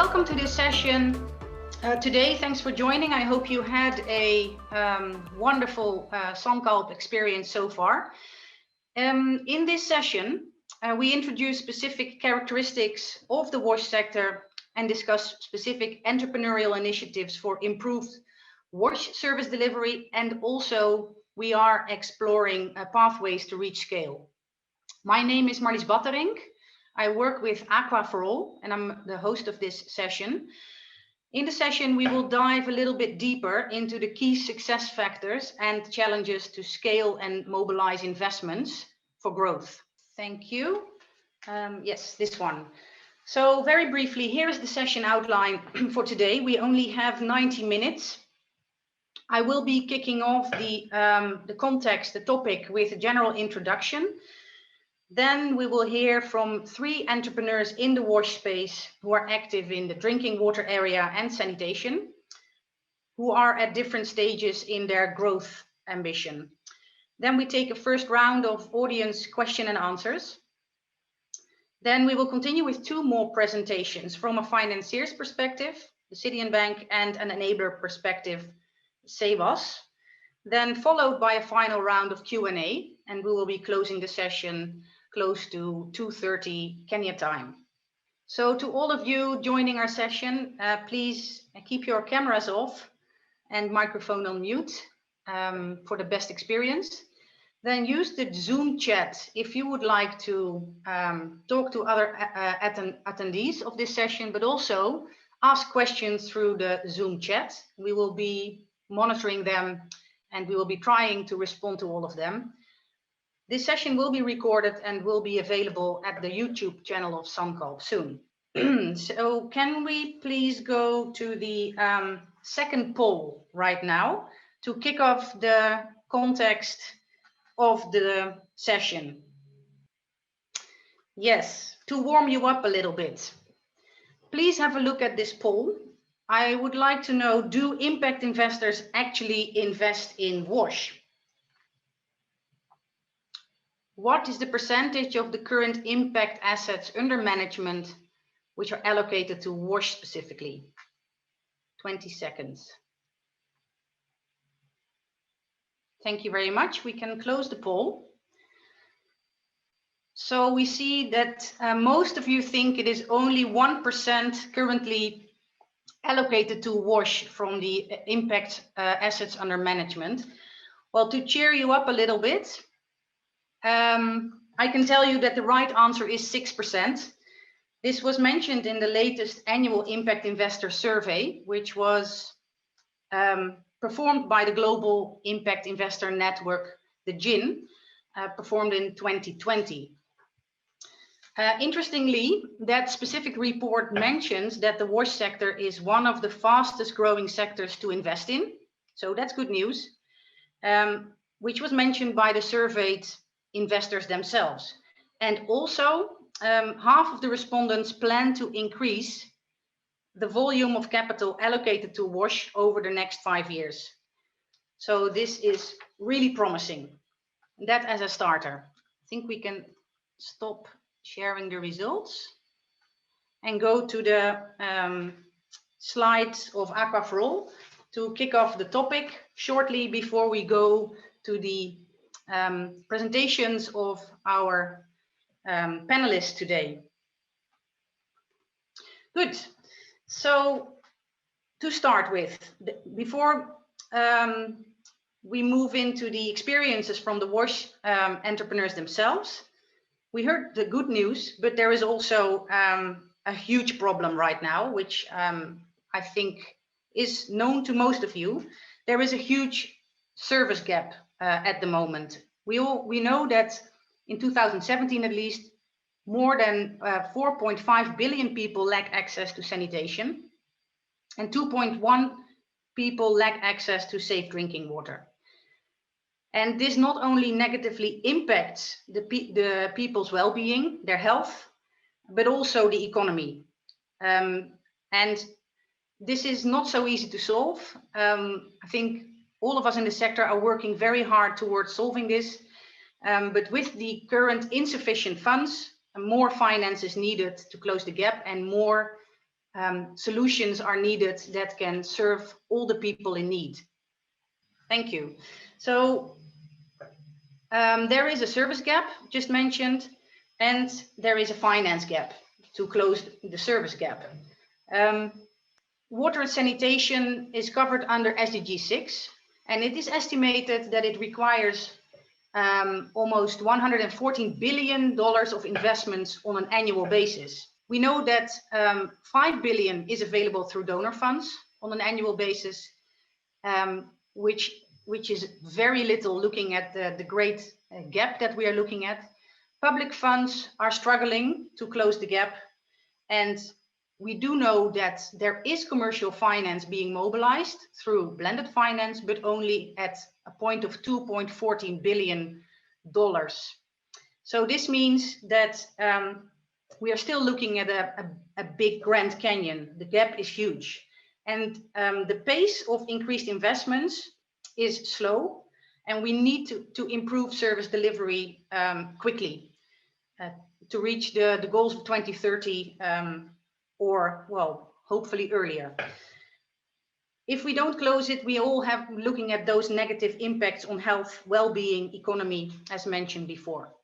welcome to this session today. Thanks for joining. I hope you had a wonderful Sankalp experience so far. In this session, we introduce specific characteristics of the wash sector and discuss specific entrepreneurial initiatives for improved wash service delivery, and also we are exploring pathways to reach scale. My name is Marlies Batterink. I work with Aqua for All, and I'm the host of this session. In the session, we will dive a little bit deeper into the key success factors and challenges to scale and mobilize investments for growth. Thank you. Yes, this one. So very briefly, here is the session outline for today. We only have 90 minutes. I will be kicking off the context, the topic, with a general introduction. Then we will hear from 3 entrepreneurs in the wash space who are active in the drinking water area and sanitation, who are at different stages in their growth ambition. Then we take a first round of audience question and answers. Then we will continue with 2 more presentations from a financier's perspective, the City Bank, and an enabler perspective, Save Us. Then followed by a final round of Q&A, and we will be closing the session close to 2:30 Kenya time. So to all of you joining our session, please keep your cameras off and microphone on mute for the best experience. Then use the Zoom chat if you would like to talk to other attendees of this session, but also ask questions through the Zoom chat. We will be monitoring them and we will be trying to respond to all of them. This session will be recorded and will be available at the YouTube channel of Sankalp soon. So can we please go to the second poll right now to kick off the context of the session? Yes, to warm you up a little bit. Please have a look at this poll. I would like to know, do impact investors actually invest in wash? What is the percentage of the current impact assets under management which are allocated to wash specifically? 20 seconds. Thank you very much. We can close the poll. So we see that most of you think it is only 1% currently allocated to wash from the impact assets under management. Well, to cheer you up a little bit, I can tell you that the right answer is 6%. This was mentioned in the latest annual impact investor survey, which was performed by the Global Impact Investor Network, the GIN, performed in 2020. Interestingly, that specific report mentions that the wash sector is one of the fastest growing sectors to invest in. So that's good news, which was mentioned by the surveyed investors themselves. And also, half of the respondents plan to increase the volume of capital allocated to wash over the next 5 years. So this is really promising. That as a starter. I think we can stop sharing the results and go to the slides of Aqua for All to kick off the topic shortly before we go to the presentations of our panelists today. Good. So to start with, before we move into the experiences from the wash entrepreneurs themselves, we heard the good news, but there is also a huge problem right now, which I think is known to most of you. There is a huge service gap at the moment. We know that in 2017 at least, more than 4.5 billion people lack access to sanitation, and 2.1 people lack access to safe drinking water. And this not only negatively impacts the people's well-being, their health, but also the economy. And this is not so easy to solve. I think all of us in the sector are working very hard towards solving this. But with the current insufficient funds, more finance is needed to close the gap, and more solutions are needed that can serve all the people in need. Thank you. So there is a service gap just mentioned, and there is a finance gap to close the service gap. Water and sanitation is covered under SDG 6, and it is estimated that it requires almost $114 billion of investments on an annual basis. We know that 5 billion is available through donor funds on an annual basis, which is very little looking at the great gap that we are looking at. Public funds are struggling to close the gap, and we do know that there is commercial finance being mobilized through blended finance, but only at a point of $2.14 billion. So this means that we are still looking at a big Grand Canyon. The gap is huge. And the pace of increased investments is slow, and we need to improve service delivery quickly to reach the goals of 2030 or, well, hopefully earlier. If we don't close it, we all have looking at those negative impacts on health, well-being, economy, as mentioned before.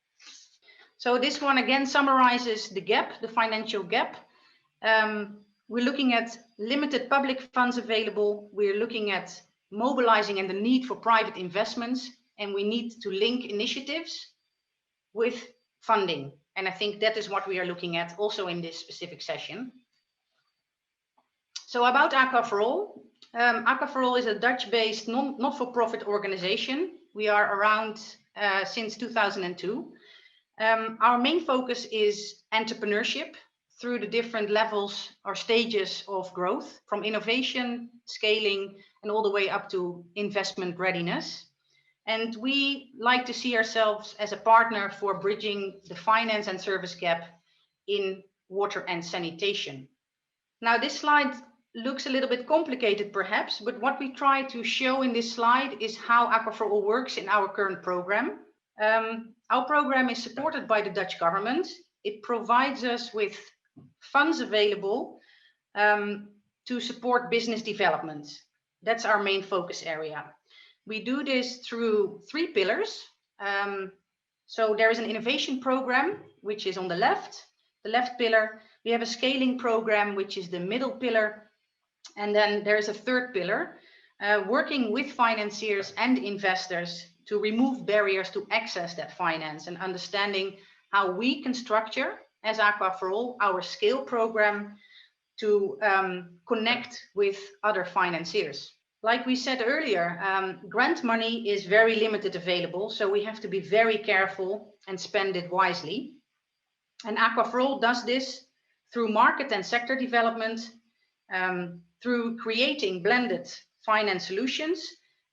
So this one again summarizes the gap, the financial gap. We're looking at limited public funds available. We're looking at mobilizing and the need for private investments, and we need to link initiatives with funding. And I think that is what we are looking at also in this specific session. So about Aqua for All. Aqua for All is a Dutch-based not-for-profit organization. We are around since 2002. Our main focus is entrepreneurship through the different levels or stages of growth, from innovation, scaling, and all the way up to investment readiness. And we like to see ourselves as a partner for bridging the finance and service gap in water and sanitation. Now, this slide looks a little bit complicated perhaps, but what we try to show in this slide is how Aqua for All works in our current program. Our program is supported by the Dutch government. It provides us with funds available to support business development. That's our main focus area. We do this through 3 pillars. So there is an innovation program, which is on the left pillar. We have a scaling program, which is the middle pillar. And then there is a 3rd pillar, working with financiers and investors to remove barriers to access that finance and understanding how we can structure as Aqua for All our scale program to connect with other financiers. Like we said earlier, grant money is very limited available, so we have to be very careful and spend it wisely. And Aqua for All does this through market and sector development, through creating blended finance solutions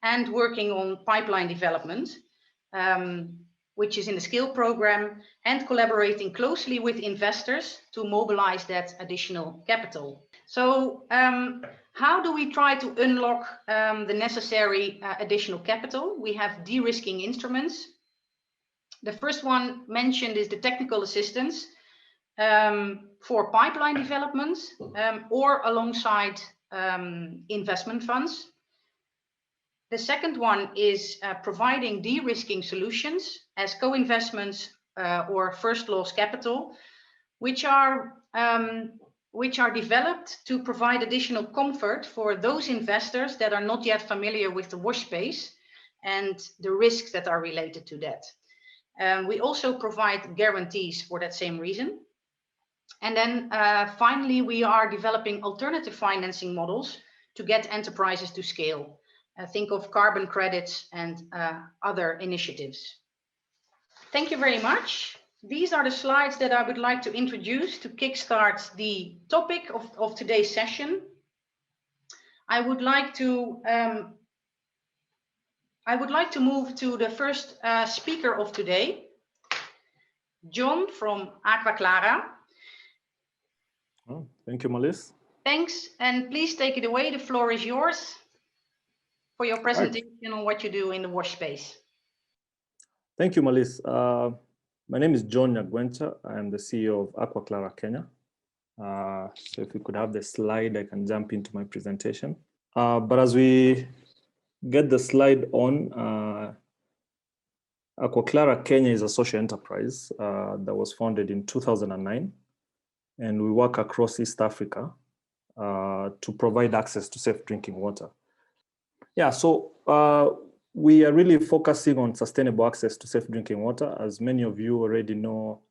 and working on pipeline development, which is in the scale program, and collaborating closely with investors to mobilize that additional capital. So how do we try to unlock the necessary additional capital? We have de-risking instruments. The first one mentioned is the technical assistance for pipeline development or alongside investment funds. The second one is providing de-risking solutions as co-investments or first loss capital, which are developed to provide additional comfort for those investors that are not yet familiar with the wash space and the risks that are related to that. We also provide guarantees for that same reason. And then finally, we are developing alternative financing models to get enterprises to scale. Think of carbon credits and other initiatives. Thank you very much. These are the slides that I would like to introduce to kickstart the topic of today's session. I would like to move to the first speaker of today, John from Aqua Clara. Oh, thank you, Marlies. Thanks, and please take it away. The floor is yours for your presentation on what you do in the wash space. Thank you, Marlies. My name is John Nyagwencha. I am the CEO of Aqua Clara Kenya. So if we could have the slide, I can jump into my presentation. But as we get the slide on, Aquaclara Kenya is a social enterprise that was founded in 2009, and we work across East Africa to provide access to safe drinking water. Yeah, so we are really focusing on sustainable access to safe drinking water. As many of you already know,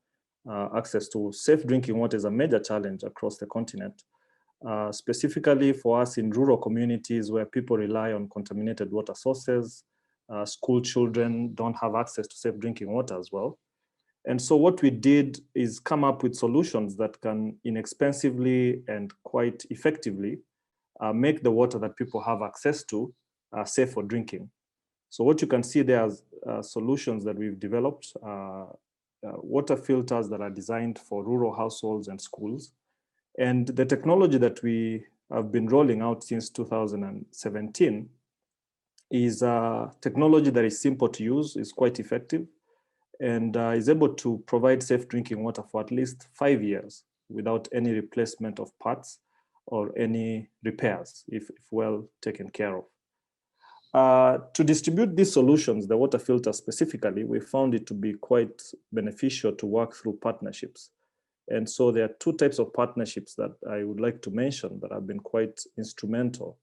access to safe drinking water is a major challenge across the continent, specifically for us in rural communities where people rely on contaminated water sources. School children don't have access to safe drinking water as well. And so what we did is come up with solutions that can inexpensively and quite effectively make the water that people have access to safe for drinking. So what you can see there are solutions that we've developed, water filters that are designed for rural households and schools. And the technology that we have been rolling out since 2017 is a technology that is simple to use, is quite effective, and is able to provide safe drinking water for at least 5 years without any replacement of parts or any repairs if well taken care of. To distribute these solutions, the water filter specifically, we found it to be quite beneficial to work through partnerships. And so there are two types of partnerships that I would like to mention that have been quite instrumental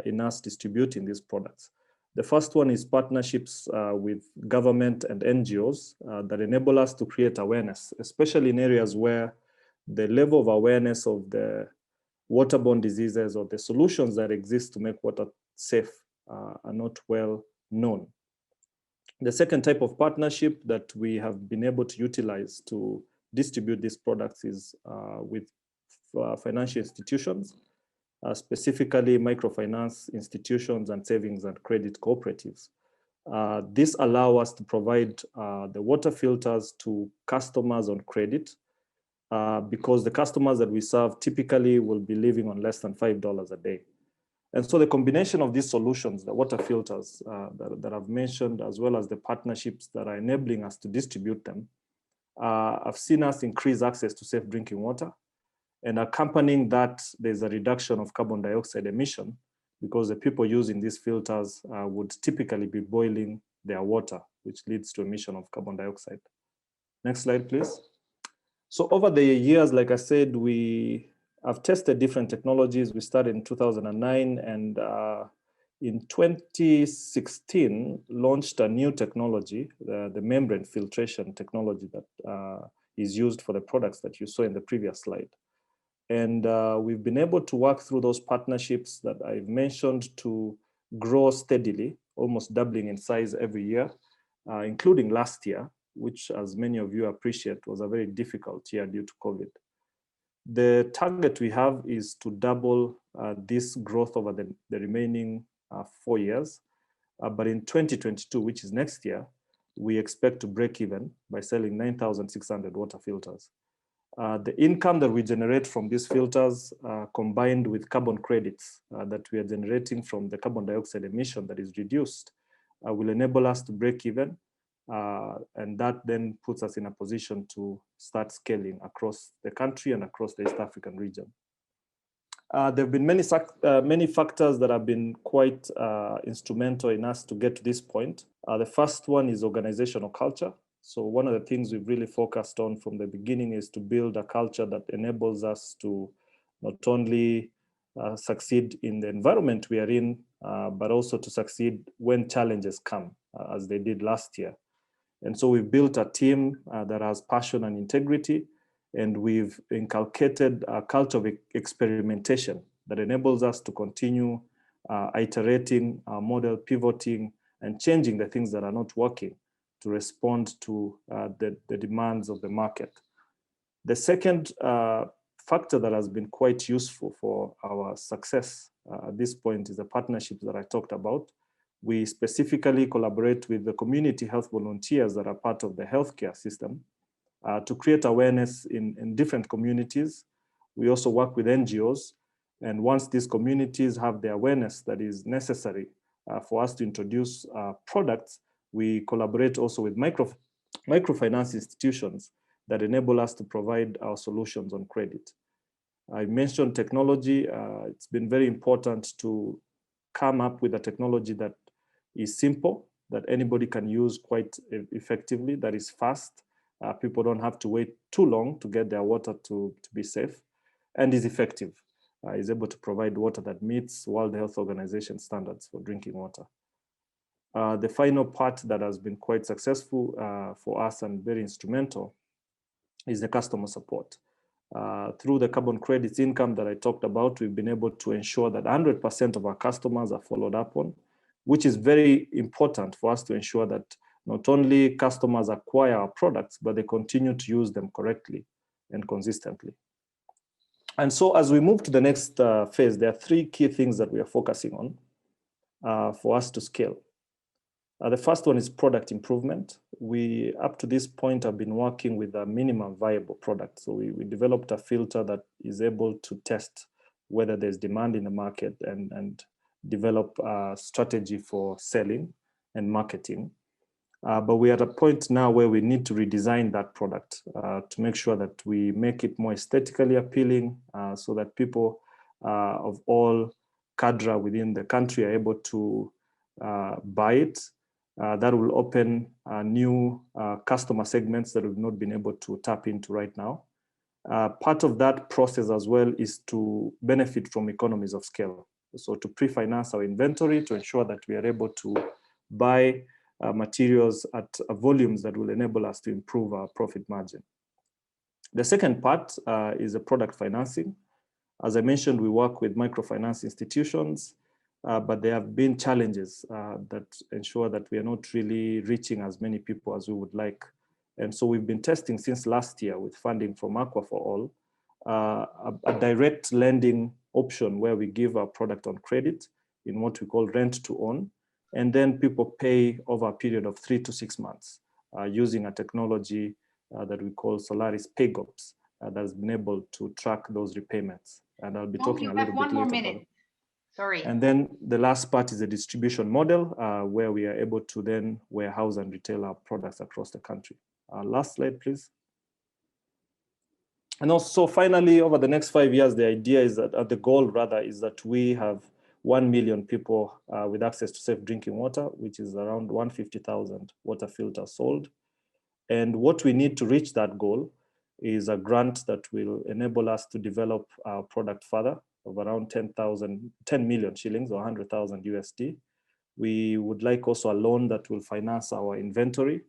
in us distributing these products. The first one is partnerships with government and NGOs that enable us to create awareness, especially in areas where the level of awareness of the waterborne diseases or the solutions that exist to make water safe are not well known. The second type of partnership that we have been able to utilize to distribute these products is with financial institutions, specifically microfinance institutions and savings and credit cooperatives. This allows us to provide the water filters to customers on credit because the customers that we serve typically will be living on less than $5 a day. And so the combination of these solutions, the water filters that I've mentioned, as well as the partnerships that are enabling us to distribute them, have seen us increase access to safe drinking water. And accompanying that, there's a reduction of carbon dioxide emission because the people using these filters would typically be boiling their water, which leads to emission of carbon dioxide. Next slide, please. So over the years, like I said, we have tested different technologies. We started in 2009 and in 2016 launched a new technology, the membrane filtration technology that is used for the products that you saw in the previous slide. And we've been able to work through those partnerships that I've mentioned to grow steadily, almost doubling in size every year, including last year, which, as many of you appreciate, was a very difficult year due to COVID. The target we have is to double this growth over the remaining 4 years. But in 2022, which is next year, we expect to break even by selling 9,600 water filters. The income that we generate from these filters combined with carbon credits that we are generating from the carbon dioxide emission that is reduced will enable us to break even. And that then puts us in a position to start scaling across the country and across the East African region. There have been many factors that have been quite instrumental in us to get to this point. The first one is organizational culture. So one of the things we've really focused on from the beginning is to build a culture that enables us to not only succeed in the environment we are in, but also to succeed when challenges come, as they did last year. And so we've built a team that has passion and integrity, and we've inculcated a culture of experimentation that enables us to continue iterating our model, pivoting, and changing the things that are not working to respond to the demands of the market. The second factor that has been quite useful for our success at this point is the partnerships that I talked about. We specifically collaborate with the community health volunteers that are part of the healthcare system to create awareness in different communities. We also work with NGOs. And once these communities have the awareness that is necessary for us to introduce products, we collaborate also with microfinance institutions that enable us to provide our solutions on credit. I mentioned technology. It's been very important to come up with a technology that is simple, that anybody can use quite effectively, that is fast. People don't have to wait too long to get their water to be safe, and is effective. Is able to provide water that meets World Health Organization standards for drinking water. The final part that has been quite successful for us and very instrumental is the customer support. Through the carbon credits income that I talked about, we've been able to ensure that 100% of our customers are followed up on, which is very important for us to ensure that not only customers acquire our products, but they continue to use them correctly and consistently. And so as we move to the next phase, there are three key things that we are focusing on for us to scale. The first one is product improvement. We, up to this point, have been working with a minimum viable product. So we developed a filter that is able to test whether there's demand in the market and develop a strategy for selling and marketing. But we are at a point now where we need to redesign that product to make sure that we make it more aesthetically appealing so that people of all cadre within the country are able to buy it. That will open new customer segments that we've not been able to tap into right now. Part of that process as well is to benefit from economies of scale. So to pre-finance our inventory to ensure that we are able to buy materials at volumes that will enable us to improve our profit margin. The second part is the product financing. As I mentioned, we work with microfinance institutions, but there have been challenges that ensure that we are not really reaching as many people as we would like. And so we've been testing since last year with funding from Aqua for All, a direct lending option where we give our product on credit in what we call rent to own. And then people pay over a period of 3 to 6 months using a technology that we call Solaris PayGops that has been able to track those repayments. And I'll be talking a little bit later about it. Sorry. And then the last part is the distribution model where we are able to then warehouse and retail our products across the country. Last slide, please. And also finally, over the next 5 years, the idea is that, the goal rather, is that we have 1 million people with access to safe drinking water, which is around 150,000 water filters sold. And what we need to reach that goal is a grant that will enable us to develop our product further of around 10 million shillings or 100,000 USD. We would like also a loan that will finance our inventory,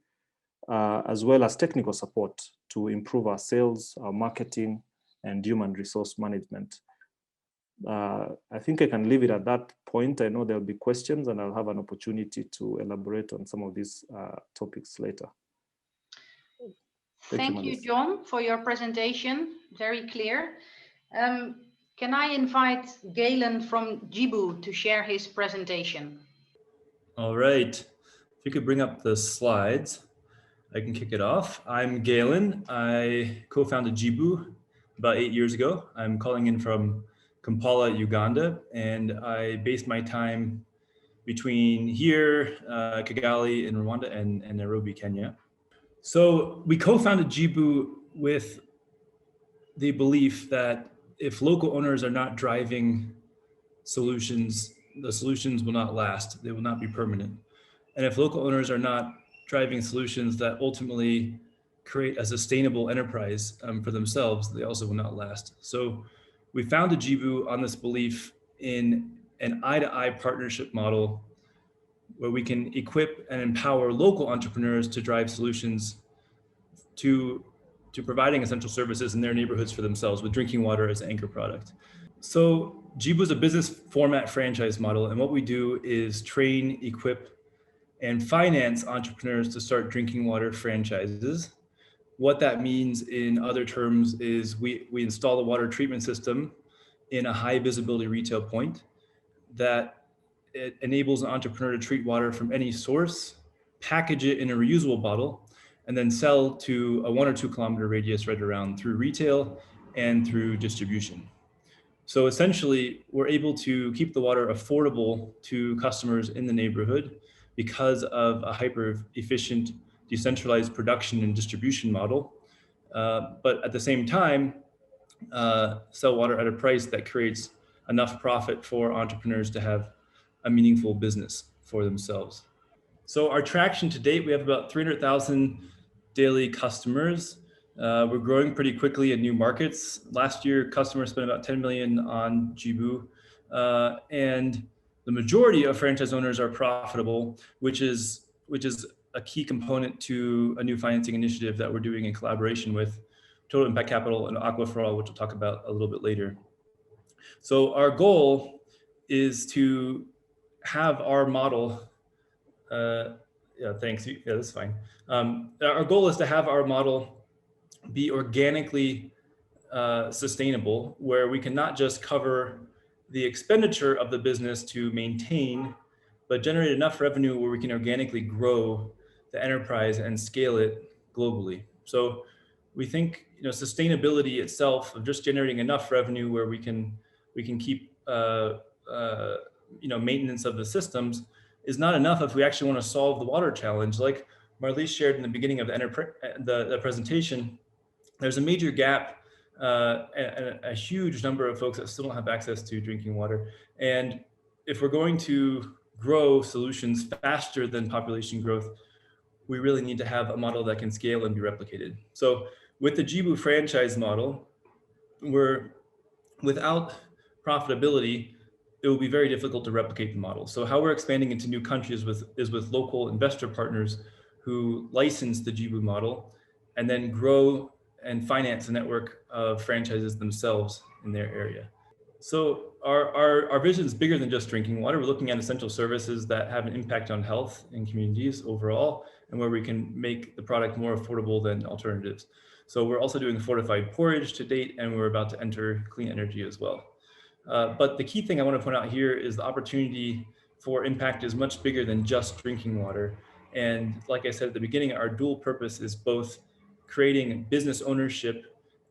as well as technical support to improve our sales, our marketing, and human resource management. I think I can leave it at that point. I know there'll be questions and I'll have an opportunity to elaborate on some of these topics later. Thank you, John, for your presentation. Very clear. Can I invite Galen from Djibu to share his presentation? All right. If you could bring up the slides, I can kick it off. I'm Galen. I co-founded Djibu about 8 years ago. I'm calling in from Kampala, Uganda, and I based my time between here, Kigali in Rwanda, and Nairobi, Kenya. So we co-founded Djibu with the belief that if local owners are not driving solutions, the solutions will not last. They will not be permanent. And if local owners are not driving solutions that ultimately create a sustainable enterprise for themselves, they also will not last. So we founded Djibu on this belief in an eye-to-eye partnership model where we can equip and empower local entrepreneurs to drive solutions to providing essential services in their neighborhoods for themselves, with drinking water as an anchor product. So Djibu is a business format franchise model, and what we do is train, equip, and finance entrepreneurs to start drinking water franchises. What that means in other terms is we install a water treatment system in a high visibility retail point that it enables an entrepreneur to treat water from any source, package it in a reusable bottle, and then sell to a 1 or 2 kilometer radius right around through retail and through distribution. So essentially, we're able to keep the water affordable to customers in the neighborhood because of a hyper efficient, decentralized production and distribution model. But at the same time, sell water at a price that creates enough profit for entrepreneurs to have a meaningful business for themselves. So our traction to date, we have about 300,000 daily customers. We're growing pretty quickly in new markets. Last year, customers spent about 10 million on Jibu, and the majority of franchise owners are profitable, which is a key component to a new financing initiative that we're doing in collaboration with Total Impact Capital and Aqua for All, which we'll talk about a little bit later. So our goal is to have our model. Yeah, thanks. Yeah, that's fine. Our goal is to have our model be organically sustainable, where we can not just cover the expenditure of the business to maintain, but generate enough revenue where we can organically grow the enterprise and scale it globally. So we think, sustainability itself of just generating enough revenue where we can keep maintenance of the systems is not enough if we actually want to solve the water challenge. Like Marlies shared in the beginning of the presentation, there's a major gap and a huge number of folks that still don't have access to drinking water. And if we're going to grow solutions faster than population growth, we really need to have a model that can scale and be replicated. So with the Jibu franchise model, without profitability, it will be very difficult to replicate the model. So how we're expanding into new countries is with local investor partners who license the Jibu model and then grow and finance a network of franchises themselves in their area. So our vision is bigger than just drinking water. We're looking at essential services that have an impact on health and communities overall, and where we can make the product more affordable than alternatives. So we're also doing fortified porridge to date, and we're about to enter clean energy as well. But the key thing I want to point out here is the opportunity for impact is much bigger than just drinking water. And like I said at the beginning, our dual purpose is both creating business ownership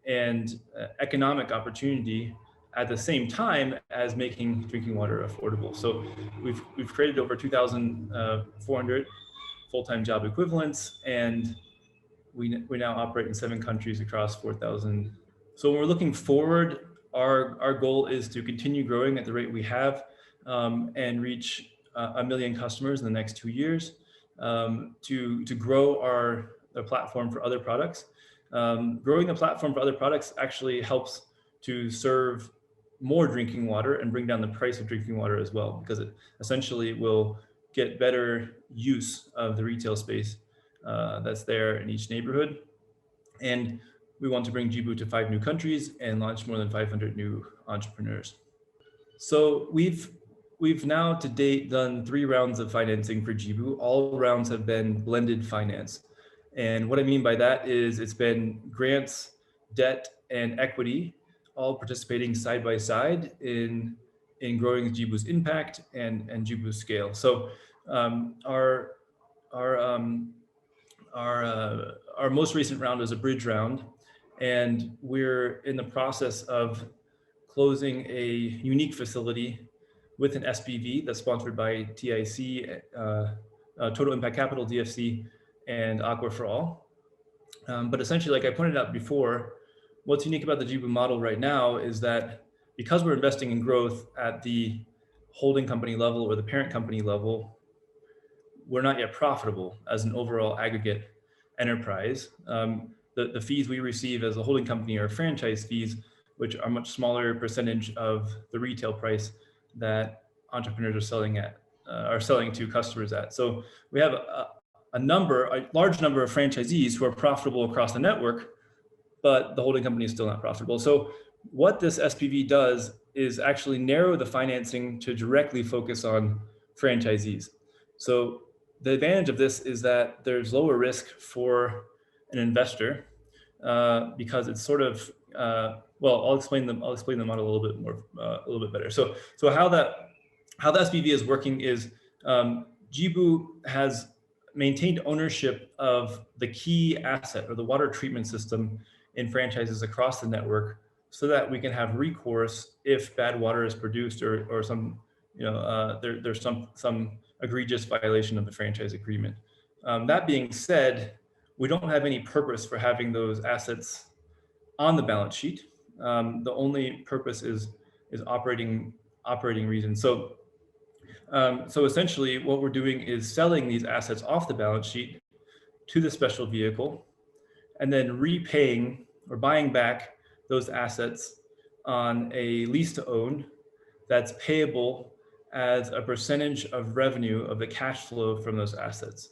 and economic opportunity at the same time as making drinking water affordable. So we've created over 2,400 full-time job equivalents, and we now operate in 7 countries across 4,000. So when we're looking forward, our goal is to continue growing at the rate we have and reach 1 million customers in the next 2 years, to grow the platform for other products. Growing the platform for other products actually helps to serve more drinking water and bring down the price of drinking water as well, because it essentially will get better use of the retail space that's there in each neighborhood. And we want to bring Jibu to 5 new countries and launch more than 500 new entrepreneurs. So we've now to date done 3 rounds of financing for Jibu. All rounds have been blended finance. And what I mean by that is it's been grants, debt, and equity, all participating side by side in growing Jibu's impact and Jibu's scale. So our most recent round is a bridge round, and we're in the process of closing a unique facility with an SPV that's sponsored by TIC, Total Impact Capital, DFC, and Aqua for All. But essentially, like I pointed out before, what's unique about the Jibu model right now is that because we're investing in growth at the holding company level or the parent company level, we're not yet profitable as an overall aggregate enterprise. The fees we receive as a holding company are franchise fees, which are a much smaller percentage of the retail price that entrepreneurs are selling to customers at. So we have a large number of franchisees who are profitable across the network, but the holding company is still not profitable. So what this SPV does is actually narrow the financing to directly focus on franchisees. So the advantage of this is that there's lower risk for an investor because it's sort of I'll explain the model a little bit better. So how the SPV is working is Jibu has maintained ownership of the key asset or the water treatment system in franchises across the network, so that we can have recourse if bad water is produced or some there's some egregious violation of the franchise agreement. That being said, we don't have any purpose for having those assets on the balance sheet. The only purpose is operating reasons. So so essentially what we're doing is selling these assets off the balance sheet to the special vehicle and then repaying or buying back those assets on a lease to own that's payable as a percentage of revenue of the cash flow from those assets.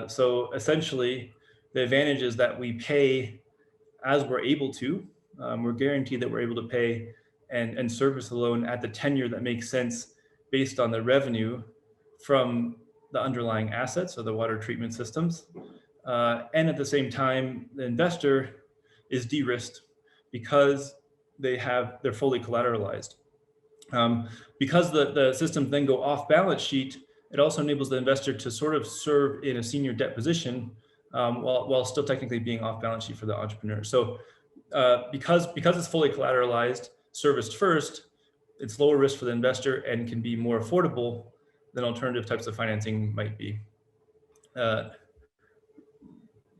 So essentially, the advantage is that we pay as we're able to. We're guaranteed that we're able to pay and service the loan at the tenure that makes sense based on the revenue from the underlying assets or the water treatment systems. And at the same time, the investor is de-risked because they're fully collateralized. Because the systems then go off balance sheet, it also enables the investor to sort of serve in a senior debt position while still technically being off balance sheet for the entrepreneur. So because it's fully collateralized, serviced first, it's lower risk for the investor and can be more affordable than alternative types of financing might be. Go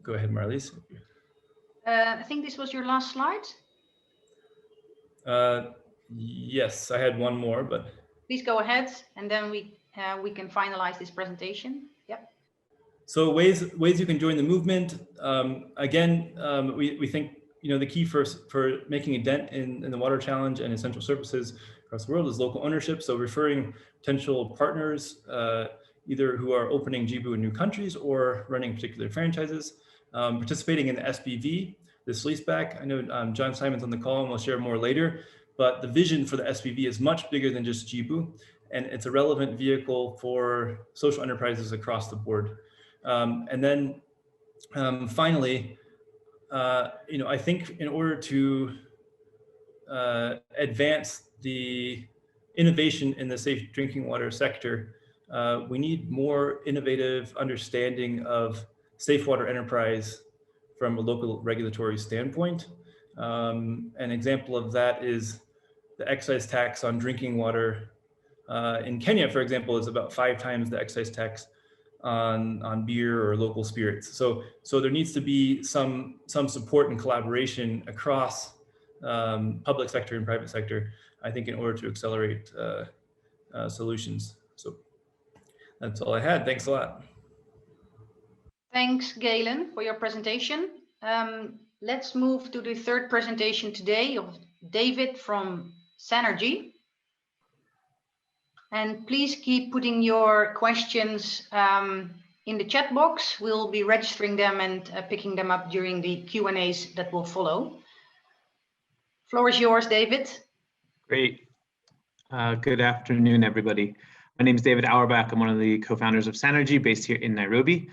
ahead, Marlies. I think this was your last slide. Yes, I had one more, but please go ahead, and then we can finalize this presentation. Yep. So ways you can join the movement. We think the key for making a dent in the water challenge and essential services across the world is local ownership. So referring potential partners, either who are opening JIBU in new countries or running particular franchises, participating in the SPV, this leaseback. I know John Simon's on the call and we'll share more later, but the vision for the SPV is much bigger than just JIBU, and it's a relevant vehicle for social enterprises across the board. And then finally, I think in order to advance the innovation in the safe drinking water sector, we need more innovative understanding of safe water enterprise from a local regulatory standpoint. An example of that is the excise tax on drinking water. In Kenya, for example, is about 5 times the excise tax on beer or local spirits. So there needs to be some support and collaboration across public sector and private sector, I think, in order to accelerate solutions. So that's all I had. Thanks a lot. Thanks, Galen, for your presentation. Let's move to the third presentation today of David from Sanergy. And please keep putting your questions in the chat box. We'll be registering them and picking them up during the Q&As that will follow. Floor is yours, David. Great. Good afternoon, everybody. My name is David Auerbach. I'm one of the co-founders of Sanergy, based here in Nairobi,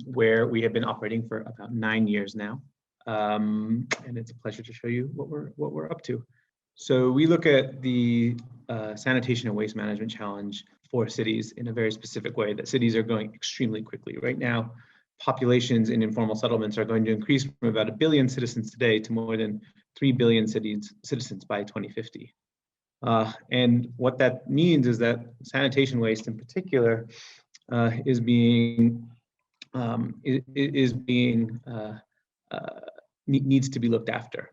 where we have been operating for about 9 years now. And it's a pleasure to show you what we're up to. So we look at the sanitation and waste management challenge for cities in a very specific way, that cities are going extremely quickly. Right now, populations in informal settlements are going to increase from about 1 billion citizens today to more than 3 billion citizens by 2050. And what that means is that sanitation waste in particular needs to be looked after.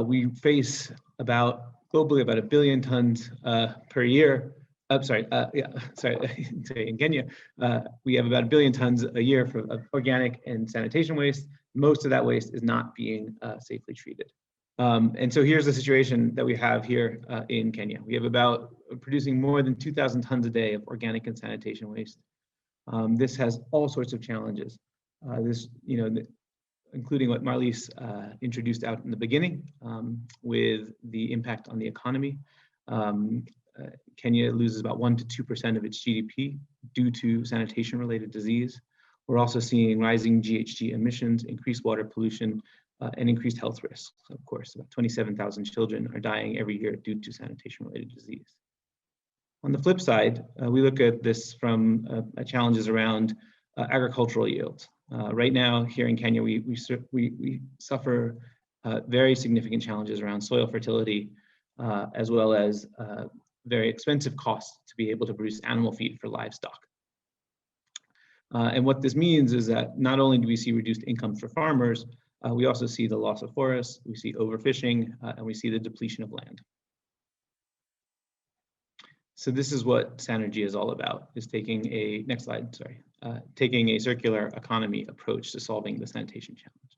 We face globally about 1 billion tons per year. In Kenya, we have about 1 billion tons a year of organic and sanitation waste. Most of that waste is not being safely treated. And so here's the situation that we have here in Kenya. We have producing more than 2,000 tons a day of organic and sanitation waste. This has all sorts of challenges. Including what Marlies introduced out in the beginning with the impact on the economy. Kenya loses about 1 to 2% of its GDP due to sanitation-related disease. We're also seeing rising GHG emissions, increased water pollution, and increased health risks. Of course, about 27,000 children are dying every year due to sanitation-related disease. On the flip side, we look at this from challenges around agricultural yields. Right now, here in Kenya, we suffer very significant challenges around soil fertility, as well as very expensive costs to be able to produce animal feed for livestock. And what this means is that not only do we see reduced incomes for farmers, We also see the loss of forests, we see overfishing, and we see the depletion of land. So this is what Sanergy is all about, is taking a, next slide, sorry, taking a circular economy approach to solving the sanitation challenge.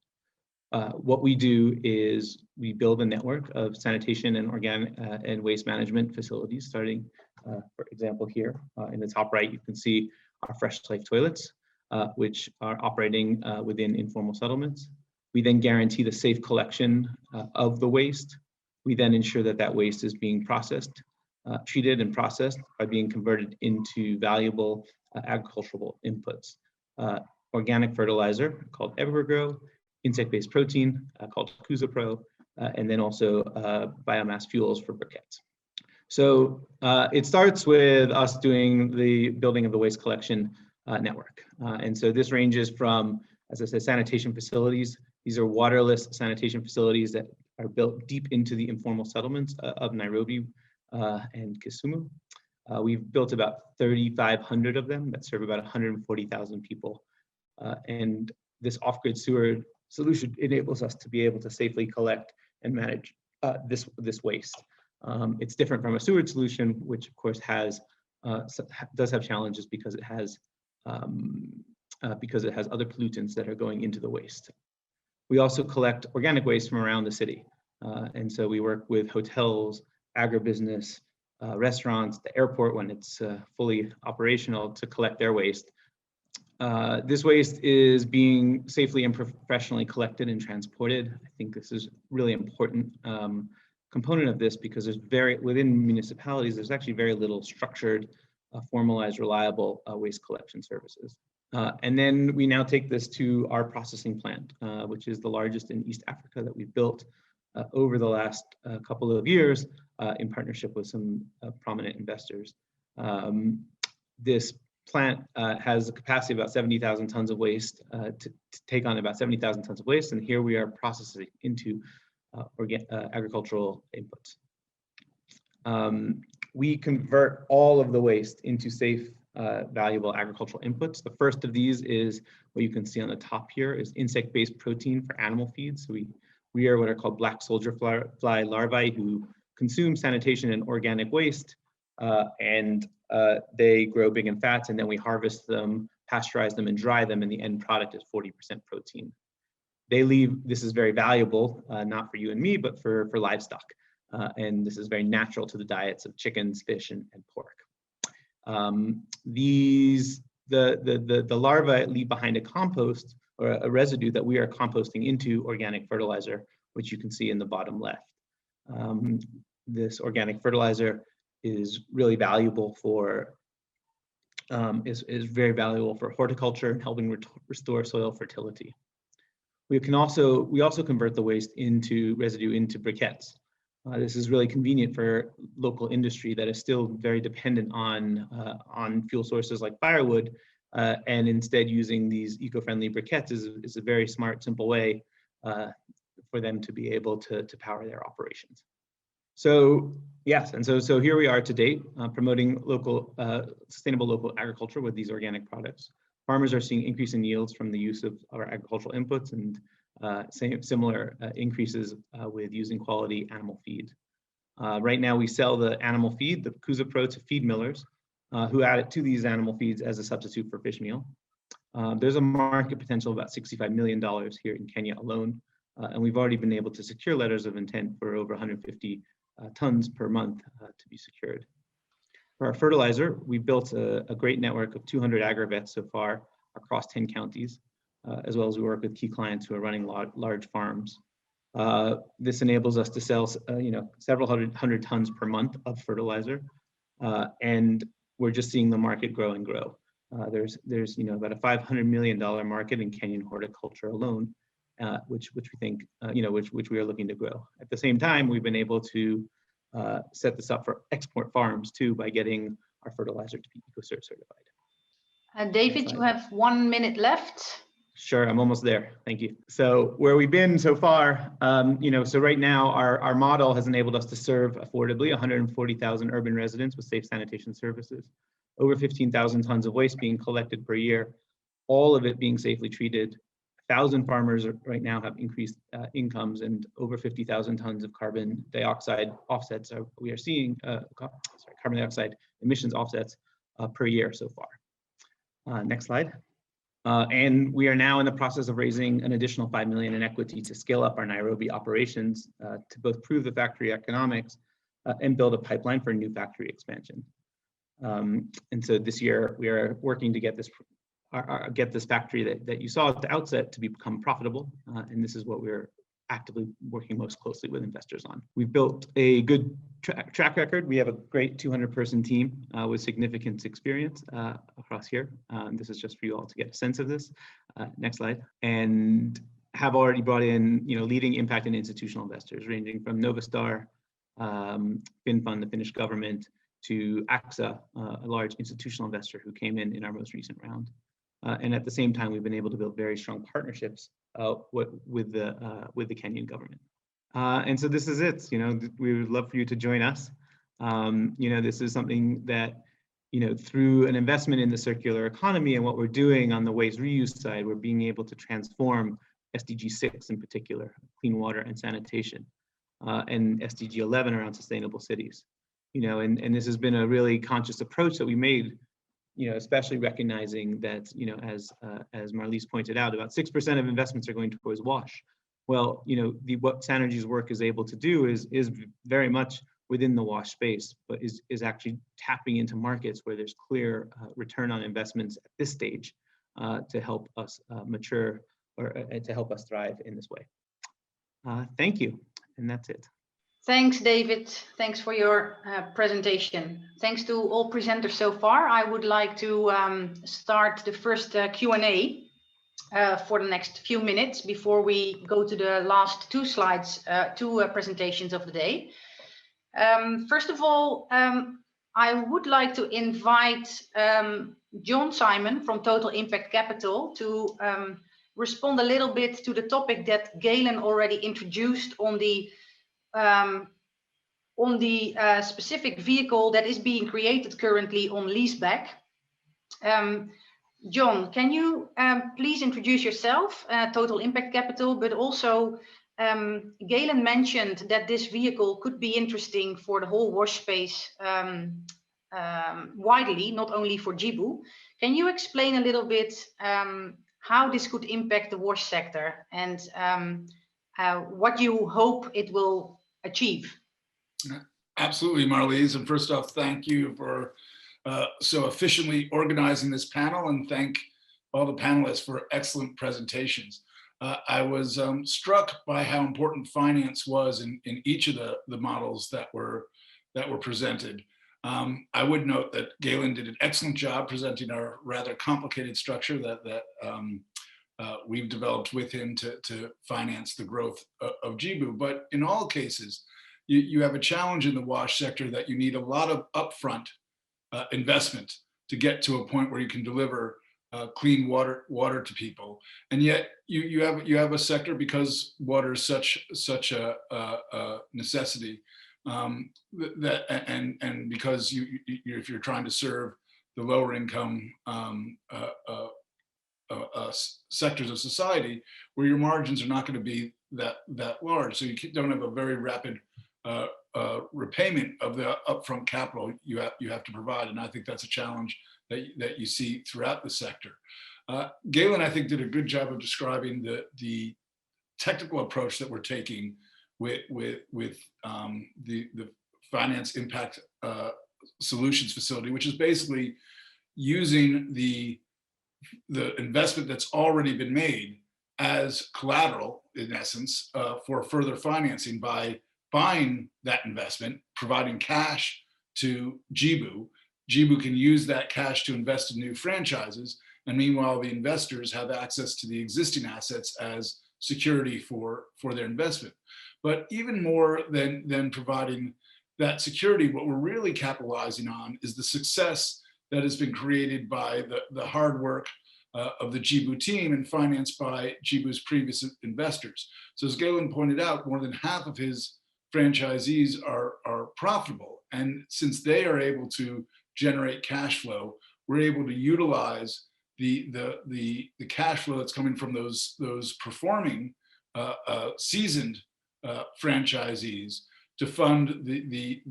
What we do is we build a network of sanitation and organic and waste management facilities, starting, for example, here in the top right, you can see our Fresh Life toilets, which are operating within informal settlements. We then guarantee the safe collection of the waste. We then ensure that that waste is being processed, treated and processed by being converted into valuable agricultural inputs. Organic fertilizer called Evergrow, insect-based protein called Kuzapro, and then also biomass fuels for briquettes. So it starts with us doing the building of the waste collection network. And so this ranges from, as I said, sanitation facilities. These are waterless sanitation facilities that are built deep into the informal settlements of Nairobi and Kisumu. We've built about 3,500 of them that serve about 140,000 people. And this off-grid sewer solution enables us to be able to safely collect and manage this waste. It's different from a sewage solution, which of course does have challenges because it has other pollutants that are going into the waste. We also collect organic waste from around the city. And so we work with hotels, agribusiness, restaurants, the airport when it's fully operational to collect their waste. This waste is being safely and professionally collected and transported. I think this is really important component of this because within municipalities, there's actually very little structured, formalized, reliable waste collection services. And then we now take this to our processing plant, which is the largest in East Africa that we've built over the last couple of years in partnership with some prominent investors. This plant has a capacity of about 70,000 tons of waste to take on about 70,000 tons of waste. And here we are processing into agricultural inputs. We convert all of the waste into safe, valuable agricultural inputs. The first of these is what you can see on the top here is insect-based protein for animal feed. So we are what are called black soldier fly larvae who consume sanitation and organic waste, and they grow big and fat, and then we harvest them, pasteurize them, and dry them, and the end product is 40% protein. This is very valuable, not for you and me, but for livestock. And this is very natural to the diets of chickens, fish, and pork. The larvae leave behind a compost or a residue that we are composting into organic fertilizer, which you can see in the bottom left. This organic fertilizer is really valuable for is very valuable for horticulture and helping restore soil fertility. We also convert the waste into residue into briquettes. This is really convenient for local industry that is still very dependent on fuel sources like firewood, and instead using these eco-friendly briquettes is a very smart, simple way for them to be able to power their operations. So yes, and so here we are to date, promoting local, sustainable local agriculture with these organic products. Farmers are seeing increasing yields from the use of our agricultural inputs and similar increases with using quality animal feed. Right now we sell the animal feed, the Kuzapro, to feed millers who add it to these animal feeds as a substitute for fish meal. There's a market potential of about $65 million here in Kenya alone, and we've already been able to secure letters of intent for over 150 tons per month to be secured. For our fertilizer, we built a great network of 200 agri-vets so far across 10 counties, as well as we work with key clients who are running large farms. This enables us to sell several hundred tons per month of fertilizer, and we're just seeing the market grow and grow. There's about a $500 million market in Kenyan horticulture alone, which we think which we are looking to grow. At the same time, we've been able to set this up for export farms too by getting our fertilizer to be EcoCert certified. David, you have 1 minute left. Sure, I'm almost there. Thank you. So where we've been so far, so right now our model has enabled us to serve affordably 140,000 urban residents with safe sanitation services, over 15,000 tons of waste being collected per year, all of it being safely treated, 1,000 farmers right now have increased incomes, and over 50,000 tons of carbon dioxide offsets we are seeing, carbon dioxide emissions offsets per year so far. Next slide. And we are now in the process of raising an additional 5 million in equity to scale up our Nairobi operations to both prove the factory economics and build a pipeline for new factory expansion. And so this year we are working to get this factory that you saw at the outset to become profitable. And this is what we're actively working most closely with investors on. We've built a good track record. We have a great 200-person team with significant experience across here. This is just for you all to get a sense of this. Next slide. And have already brought in, leading impact and institutional investors ranging from Novastar, FinFund, the Finnish government, to AXA, a large institutional investor who came in our most recent round. And at the same time, we've been able to build very strong partnerships with the Kenyan government. And so this is it. We would love for you to join us. This is something that, through an investment in the circular economy and what we're doing on the waste reuse side, we're being able to transform SDG 6 in particular, clean water and sanitation, and SDG 11 around sustainable cities. And this has been a really conscious approach that we made, especially recognizing that, as Marlies pointed out, about 6% of investments are going towards WASH. Well, what Sanergy's work is able to do is very much within the WASH space, but is actually tapping into markets where there's clear return on investments at this stage to help us mature or to help us thrive in this way. Thank you, and that's it. Thanks, David. Thanks for your presentation. Thanks to all presenters so far. I would like to start the first Q&A for the next few minutes before we go to the last two slides, two presentations of the day. First of all, I would like to invite John Simon from Total Impact Capital to respond a little bit to the topic that Galen already introduced on the specific vehicle that is being created currently on leaseback. John, can you please introduce yourself, Total Impact Capital, but also Galen mentioned that this vehicle could be interesting for the whole WASH space widely, not only for Jibu. Can you explain a little bit how this could impact the WASH sector and what you hope it will achieve? Absolutely, Marlies. And first off, thank you for so efficiently organizing this panel, and thank all the panelists for excellent presentations. I was struck by how important finance was in each of the models that were presented. I would note that Galen did an excellent job presenting our rather complicated structure that we've developed with him to finance the growth of Jibu. But in all cases, you have a challenge in the WASH sector that you need a lot of upfront investment to get to a point where you can deliver clean water to people. And yet you have a sector, because water is such a necessity, that and because if you're trying to serve the lower income sectors of society, where your margins are not going to be that large, so you don't have a very rapid repayment of the upfront capital you have to provide. And I think that's a challenge that you see throughout the sector. Galen, I think, did a good job of describing the technical approach that we're taking with the finance impact solutions facility, which is basically using the investment that's already been made as collateral, in essence, for further financing by buying that investment, providing cash to Jibu. Jibu can use that cash to invest in new franchises, and meanwhile the investors have access to the existing assets as security for their investment. But even more than providing that security, what we're really capitalizing on is the success that has been created by the hard work of the Jibu team and financed by Jibu's previous investors. So as Galen pointed out, more than half of his franchisees are profitable. And since they are able to generate cash flow, we're able to utilize the cash flow that's coming from those performing seasoned franchisees to fund the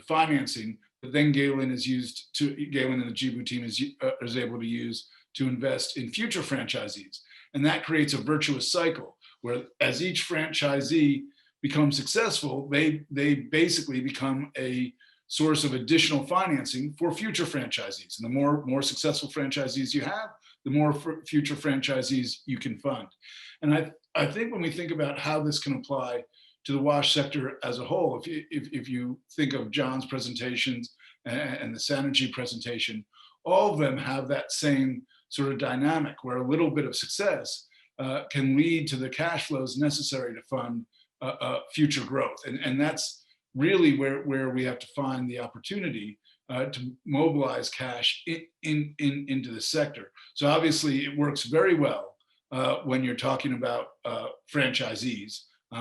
financing that then Galen and the Jibu team is able to use to invest in future franchisees. And that creates a virtuous cycle where as each franchisee becomes successful, they basically become a source of additional financing for future franchisees. And the more successful franchisees you have, the more future franchisees you can fund. And I think when we think about how this can apply to the wash sector as a whole, if you think of John's presentations and the Sanergy presentation, all of them have that same sort of dynamic where a little bit of success can lead to the cash flows necessary to fund future growth. And that's really where we have to find the opportunity to mobilize cash into the sector. So obviously it works very well when you're talking about franchisees,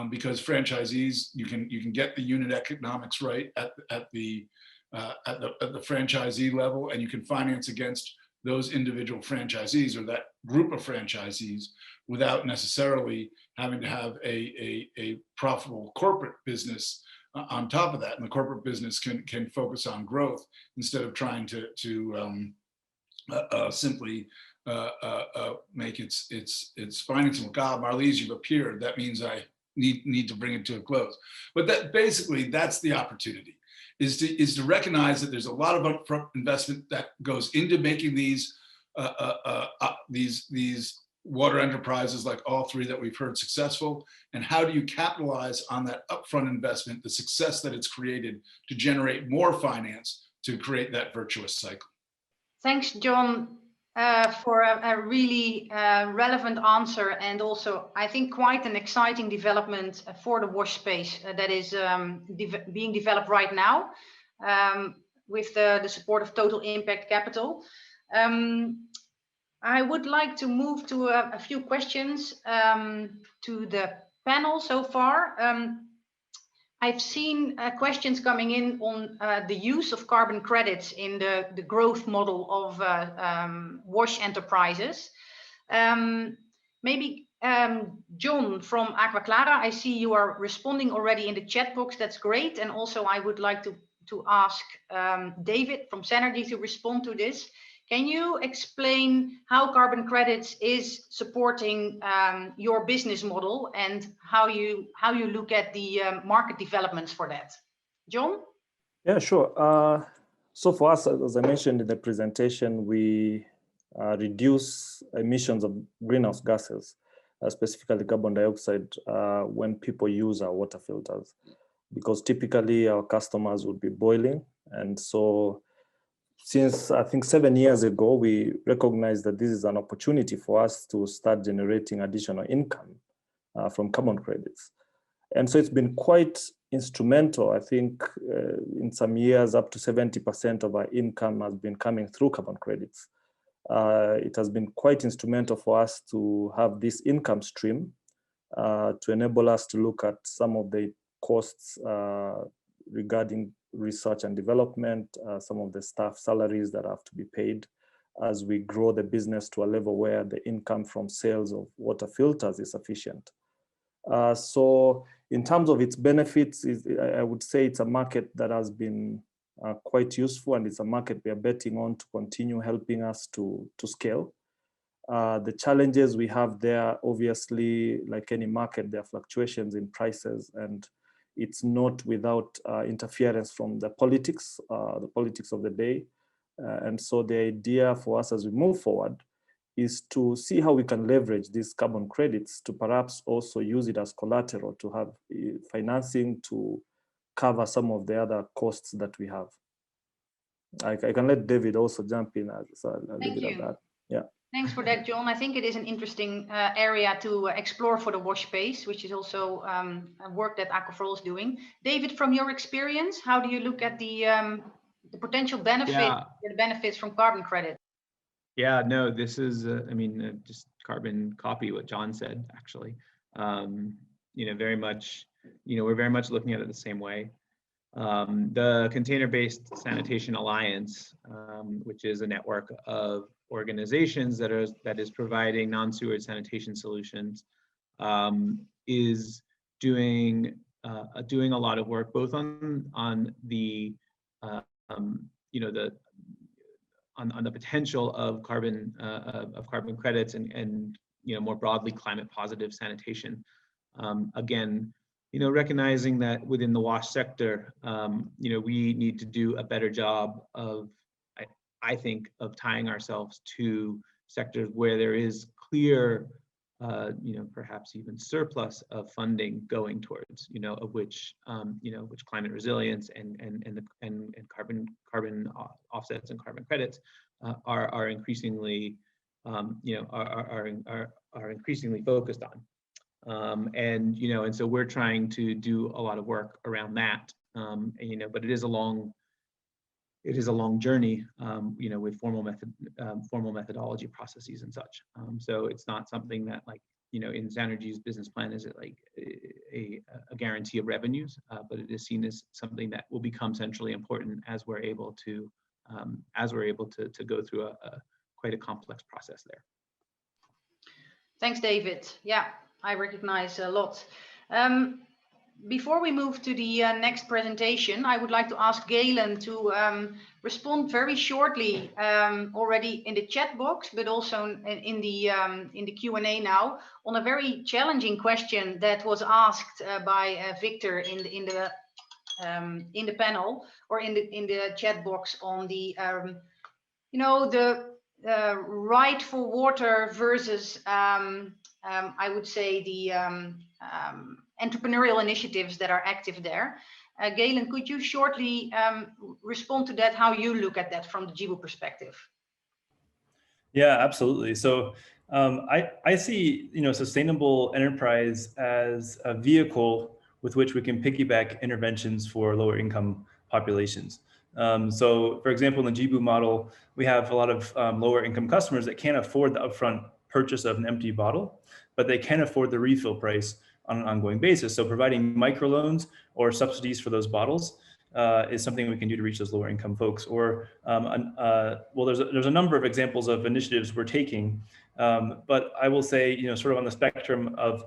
because franchisees, you can get the unit economics right at the franchisee level, and you can finance against those individual franchisees or that group of franchisees without necessarily having to have a profitable corporate business on top of that. And the corporate business can focus on growth instead of trying to simply make its financing. God, Marlies, you've appeared. That means I need to bring it to a close. But that's the opportunity, is to recognize that there's a lot of upfront investment that goes into making these water enterprises like all three that we've heard successful, and how do you capitalize on that upfront investment, the success that it's created, to generate more finance to create that virtuous cycle. Thanks, John, for a really relevant answer, and also I think quite an exciting development for the wash space that is being developed right now with the support of Total Impact Capital. I would like to move to a few questions to the panel so far. I've seen questions coming in on the use of carbon credits in the growth model of wash enterprises. Maybe John from Aqua Clara, I see you are responding already in the chat box. That's great. And also I would like to ask David from Sanergy to respond to this. Can you explain how carbon credits is supporting your business model, and how you look at the market developments for that? John? Yeah, sure. So for us, as I mentioned in the presentation, we reduce emissions of greenhouse gases, specifically carbon dioxide, when people use our water filters, because typically our customers would be boiling. And so since I think 7 years ago, we recognized that this is an opportunity for us to start generating additional income from carbon credits. And so it's been quite instrumental. I think in some years, up to 70% of our income has been coming through carbon credits. It has been quite instrumental for us to have this income stream to enable us to look at some of the costs regarding research and development, some of the staff salaries that have to be paid as we grow the business to a level where the income from sales of water filters is sufficient. So in terms of its benefits, I would say it's a market that has been quite useful, and it's a market we are betting on to continue helping us to scale. The challenges we have there, obviously, like any market, there are fluctuations in prices, and it's not without interference from the politics of the day. And so the idea for us as we move forward is to see how we can leverage these carbon credits to perhaps also use it as collateral to have financing to cover some of the other costs that we have. I can let David also jump in as a little bit of that. Yeah. Thanks for that, John. I think it is an interesting area to explore for the wash space, which is also work that Aquaforol is doing. David, from your experience, how do you look at the potential benefit, the benefits from carbon credit? Yeah, no, this is, just carbon copy what John said, actually. Very much, we're very much looking at it the same way. The Container-Based Sanitation Alliance, which is a network of organizations that is providing non-sewage sanitation solutions, is doing a lot of work both on the on the potential of carbon credits and more broadly climate positive sanitation. Again, recognizing that within the wash sector, we need to do a better job of, I think, of tying ourselves to sectors where there is clear, perhaps even surplus of funding going towards, of which climate resilience and carbon offsets and carbon credits are increasingly, are increasingly focused on. And so we're trying to do a lot of work around that, but it is a long journey, with formal methodology processes and such. So it's not something that, like, in Sanergy's business plan is it like a guarantee of revenues, but it is seen as something that will become centrally important as we're able to go through quite a complex process there. Thanks, David. Yeah, I recognize a lot. Before we move to the next presentation, I would like to ask Galen to respond very shortly already in the chat box, but also in the Q&A now, on a very challenging question that was asked by Victor in the panel, or in the chat box, on the the right for water versus I would say the entrepreneurial initiatives that are active there. Galen, could you shortly respond to that, how you look at that from the JIBU perspective? Yeah, absolutely. So I see, sustainable enterprise as a vehicle with which we can piggyback interventions for lower income populations. So for example, in the JIBU model, we have a lot of lower income customers that can't afford the upfront purchase of an empty bottle, but they can afford the refill price on an ongoing basis. So providing microloans or subsidies for those bottles is something we can do to reach those lower income folks. Or, well, there's a number of examples of initiatives we're taking, but I will say, sort of on the spectrum of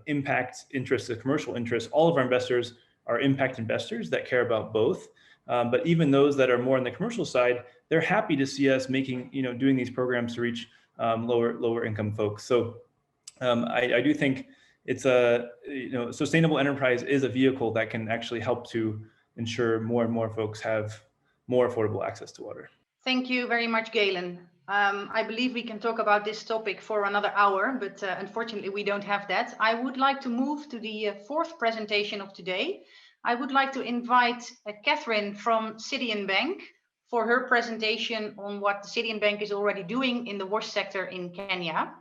impact interest to commercial interest, all of our investors are impact investors that care about both. But even those that are more on the commercial side, they're happy to see us making, doing these programs to reach lower income folks. So I do think it's sustainable enterprise is a vehicle that can actually help to ensure more and more folks have more affordable access to water. Thank you very much, Galen. I believe we can talk about this topic for another hour, but unfortunately we don't have that. I would like to move to the fourth presentation of today. I would like to invite Catherine from Citian Bank for her presentation on what the Citian Bank is already doing in the wash sector in Kenya.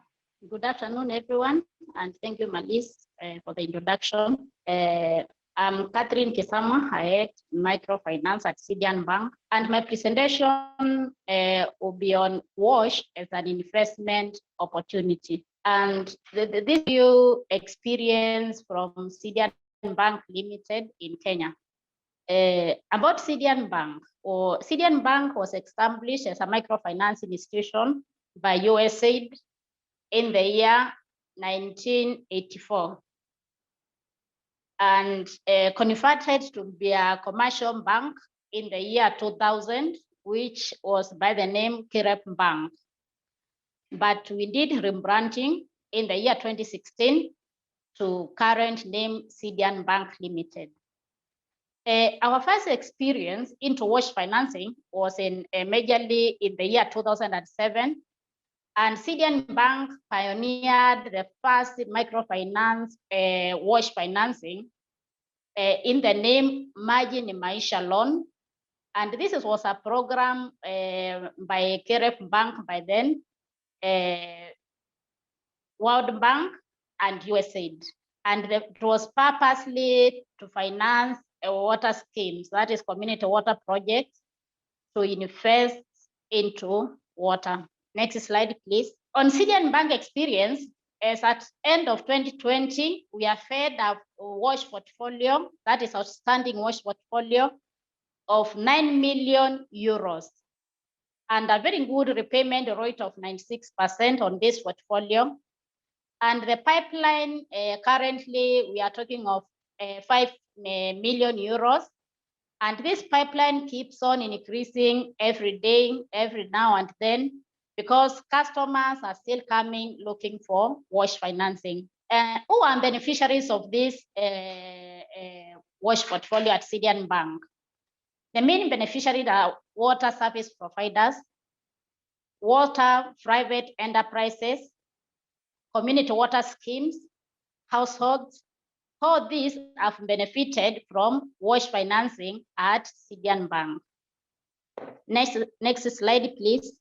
Good afternoon, everyone, and thank you, Malise, for the introduction. I'm Catherine Kisama. I head microfinance at Citian Bank, and my presentation will be on wash as an investment opportunity. And this new experience from Citian Bank Limited in Kenya. About Citian Bank, Citian Bank was established as a microfinance institution by USAID in the year 1984 and converted to be a commercial bank in the year 2000, which was by the name Kirep Bank. But we did rebranding in the year 2016 to current name Citian Bank Limited. Our first experience into wash financing was majorly in the year 2007. And Citian Bank pioneered the first microfinance wash financing in the name Margin Maisha Loan. And this was a program by Kirep Bank by then, World Bank and USAID. And it was purposely to finance water schemes, that is community water projects, to invest into water. Next slide, please. On Citian Bank experience, as at end of 2020, we have had a wash portfolio, that is outstanding wash portfolio of 9 million euros, and a very good repayment rate of 96% on this portfolio. And the pipeline, currently, we are talking of 5 million euros. And this pipeline keeps on increasing every day, every now and then, because customers are still coming looking for wash financing. Who are beneficiaries of this wash portfolio at Sydian Bank? The main beneficiaries are water service providers, water private enterprises, community water schemes, households. All these have benefited from wash financing at Sydian Bank. Next slide, please.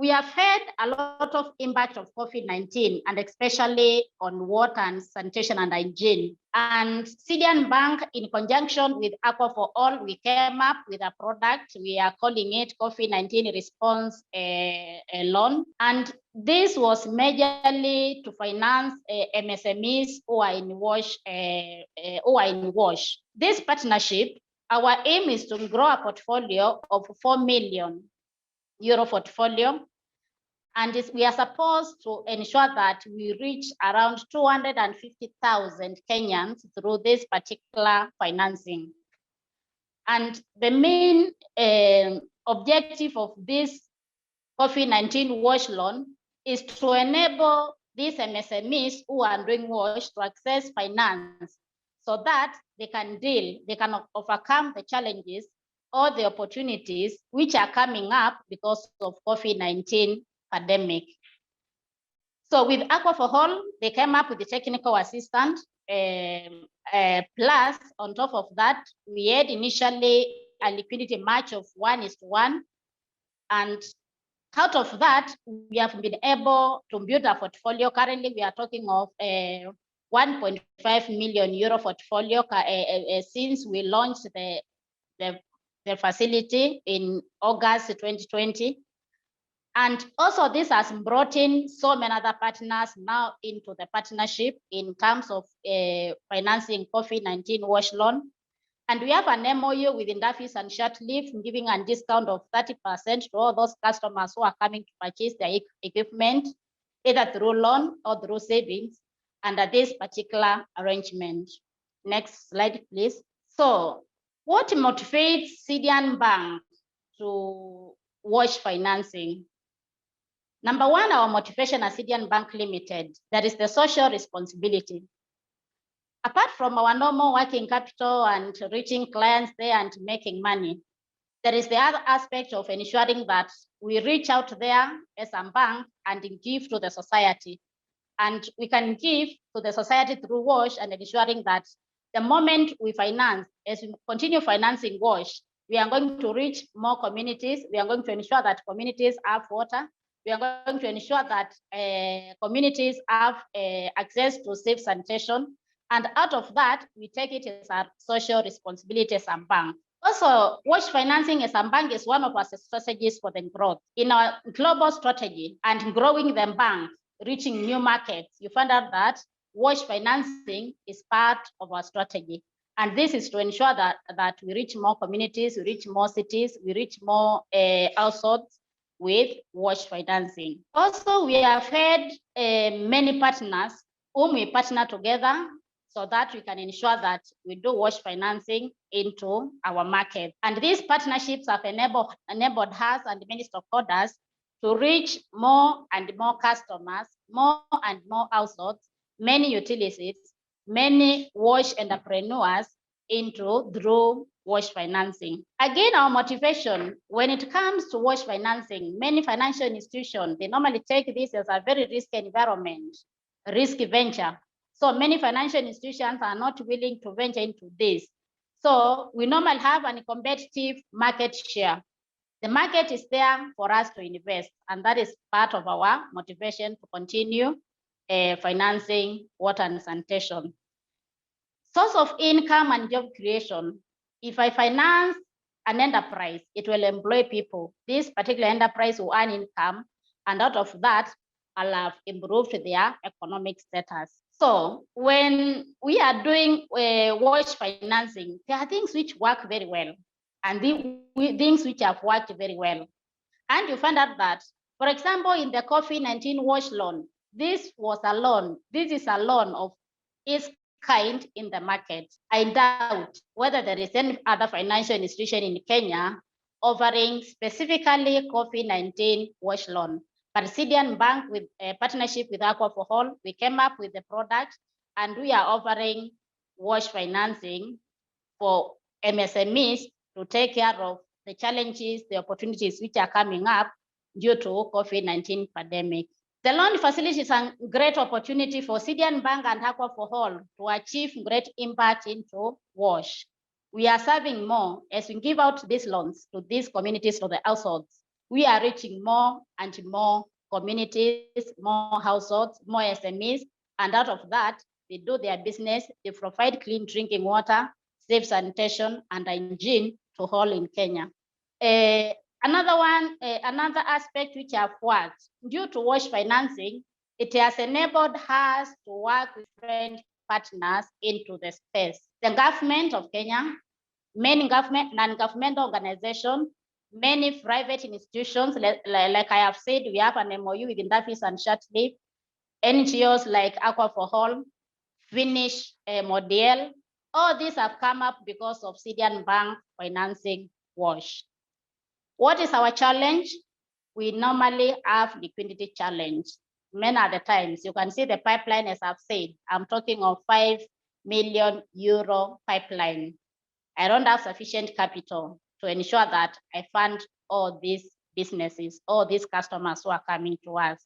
We have had a lot of impact of COVID-19, and especially on water and sanitation and hygiene. And Sydian Bank, in conjunction with Aqua for All, we came up with a product. We are calling it COVID-19 Response Loan. And this was majorly to finance MSMEs who are in wash. This partnership, our aim is to grow a portfolio of 4 million euro portfolio, and we are supposed to ensure that we reach around 250,000 Kenyans through this particular financing. And the main objective of this COVID-19 wash loan is to enable these MSMEs who are doing wash to access finance so that they can overcome the challenges or the opportunities which are coming up because of COVID-19 pandemic. So with Aqua for All, they came up with the technical assistant. Plus, on top of that, we had initially a liquidity match of 1:1. And out of that, we have been able to build a portfolio. Currently, we are talking of 1.5 million euro portfolio since we launched the facility in August 2020. And also this has brought in so many other partners now into the partnership in terms of financing COVID-19 wash loan. And we have an MOU with Indafis and Shortleaf giving a discount of 30% to all those customers who are coming to purchase their equipment, either through loan or through savings under this particular arrangement. Next slide, please. So, what motivates Sydian Bank to wash financing? Number one, our motivation as Sydian Bank Limited, that is the social responsibility. Apart from our normal working capital and reaching clients there and making money, there is the other aspect of ensuring that we reach out there as a bank and give to the society. And we can give to the society through wash and ensuring that the moment we finance, as we continue financing wash, we are going to reach more communities. We are going to ensure that communities have water. We are going to ensure that communities have access to safe sanitation. And out of that, we take it as our social responsibility as a bank. Also, wash financing as a bank is one of our strategies for the growth. In our global strategy and growing the bank, reaching new markets, you find out that wash financing is part of our strategy. And this is to ensure that we reach more communities, we reach more cities, we reach more households with wash financing. Also, we have had many partners whom we partner together so that we can ensure that we do wash financing into our market. And these partnerships have enabled us and many stockholders to reach more and more customers, more and more households, many utilities, many wash entrepreneurs through wash financing. Again, our motivation when it comes to wash financing, many financial institutions, they normally take this as a very risky environment, risky venture. So many financial institutions are not willing to venture into this. So we normally have a competitive market share. The market is there for us to invest, and that is part of our motivation to continue financing water and sanitation. Source of income and job creation. If I finance an enterprise, it will employ people. This particular enterprise will earn income, and out of that, have improved their economic status. So when we are doing wash financing, there are things which work very well and things which have worked very well. And you find out that, for example, in the COVID-19 wash loan, this is a loan of its kind in the market. I doubt whether there is any other financial institution in Kenya offering specifically COVID-19 wash loan. But Sydian Bank, with a partnership with Aqua for All, we came up with the product and we are offering wash financing for MSMEs to take care of the challenges, the opportunities which are coming up due to COVID-19 pandemic. The loan facility is a great opportunity for Sydian Bank and Aqua for All to achieve great impact into WASH. We are serving more as we give out these loans to these communities, to the households. We are reaching more and more communities, more households, more SMEs, and out of that, they do their business, they provide clean drinking water, safe sanitation, and hygiene to all in Kenya. Another aspect which have worked, due to WASH financing, it has enabled us to work with different partners into the space. The government of Kenya, many government, non-governmental organizations, many private institutions, like I have said, we have an MOU with Indafis and Shatleaf, NGOs like Aqua for All, Finnish Model, all these have come up because of Sydian Bank financing WASH. What is our challenge? We normally have liquidity challenge. Many are the times, you can see the pipeline, as I've said, I'm talking of €5 million pipeline. I don't have sufficient capital to ensure that I fund all these businesses, all these customers who are coming to us.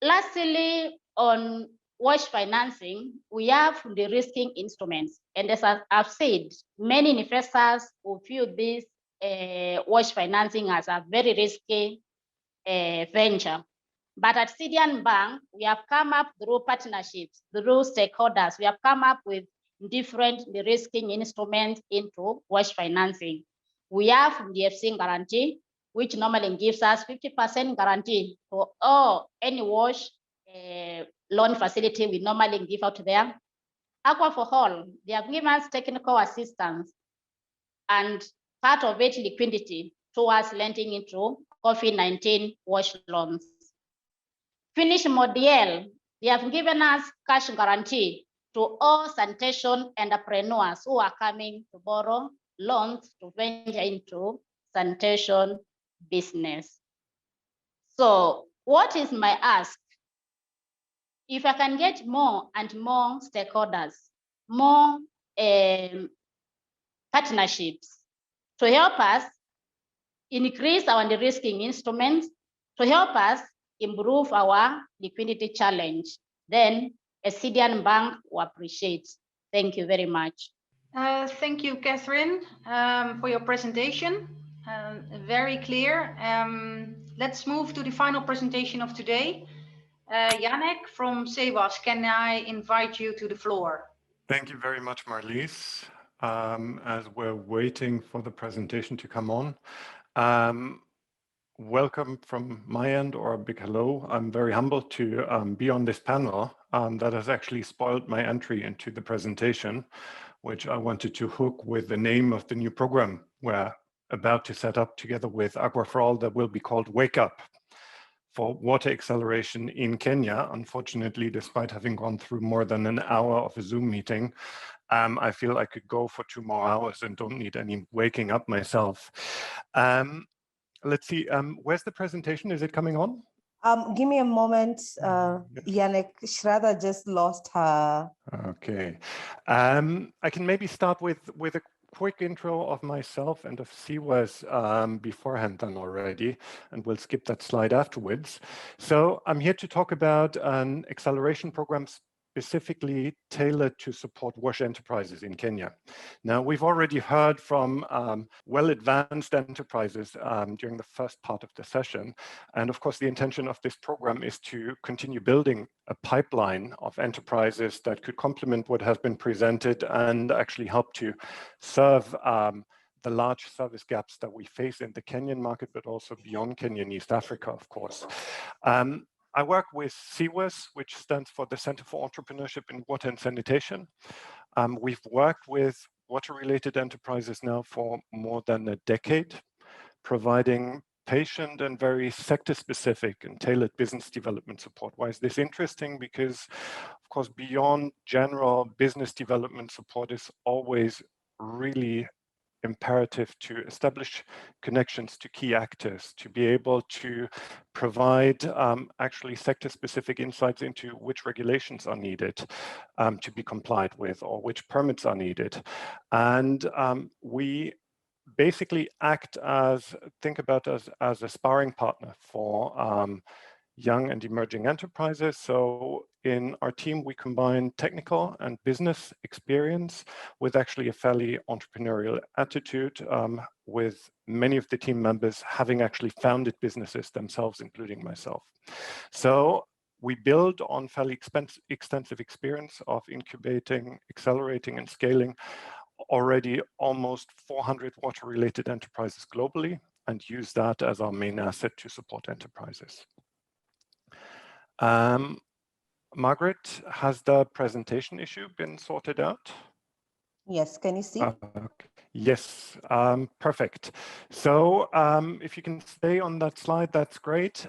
Lastly, on WASH financing, we have de-risking instruments. And as I've said, many investors will view this WASH financing as a very risky venture. But at Sydian Bank, we have come up through partnerships, through stakeholders, we have come up with different de-risking instruments into WASH financing. We have DFC guarantee, which normally gives us 50% guarantee for any WASH loan facility we normally give out there. Aqua for All, they have given us technical assistance and part of it liquidity towards lending into COVID-19 WASH loans. Finnish Model, they have given us cash guarantee to all sanitation entrepreneurs who are coming to borrow loans to venture into sanitation business. So what is my ask? If I can get more and more stakeholders, more partnerships to help us increase our de-risking instruments, to help us improve our liquidity challenge, then a Sydian Bank will appreciate. Thank you very much. Thank you, Catherine, for your presentation. Very clear. Let's move to the final presentation of today. Janek from Sebas, can I invite you to the floor? Thank you very much, Marlies. As we're waiting for the presentation to come on, welcome from my end, or a big hello. I'm very humbled to be on this panel that has actually spoiled my entry into the presentation, which I wanted to hook with the name of the new program we're about to set up together with Aqua for All, that will be called Wake Up for Water Acceleration in Kenya. Unfortunately, despite having gone through more than an hour of a Zoom meeting, I feel I could go for 2 more hours and don't need any waking up myself. Let's see, where's the presentation? Is it coming on? Give me a moment, Yannick. Shraddha just lost her. Okay. I can maybe start with a quick intro of myself and of CWAS beforehand done already, and we'll skip that slide afterwards. So I'm here to talk about an acceleration program specifically tailored to support WASH enterprises in Kenya. Now, we've already heard from well-advanced enterprises during the first part of the session. And of course, the intention of this program is to continue building a pipeline of enterprises that could complement what has been presented and actually help to serve the large service gaps that we face in the Kenyan market, but also beyond Kenya and East Africa, of course. I work with CWAS, which stands for the Center for Entrepreneurship in Water and Sanitation. We've worked with water-related enterprises now for more than a decade, providing patient and very sector-specific and tailored business development support. Why is this interesting? Because, of course, beyond general business development support is always really imperative to establish connections to key actors, to be able to provide actually sector-specific insights into which regulations are needed to be complied with, or which permits are needed. And we basically act as, think about us as a sparring partner for young and emerging enterprises. So in our team, we combine technical and business experience with actually a fairly entrepreneurial attitude, with many of the team members having actually founded businesses themselves, including myself. So we build on fairly extensive experience of incubating, accelerating, and scaling already almost 400 water-related enterprises globally, and use that as our main asset to support enterprises. Margaret, has the presentation issue been sorted out? Yes, can you see? Yes, perfect. So if you can stay on that slide, that's great.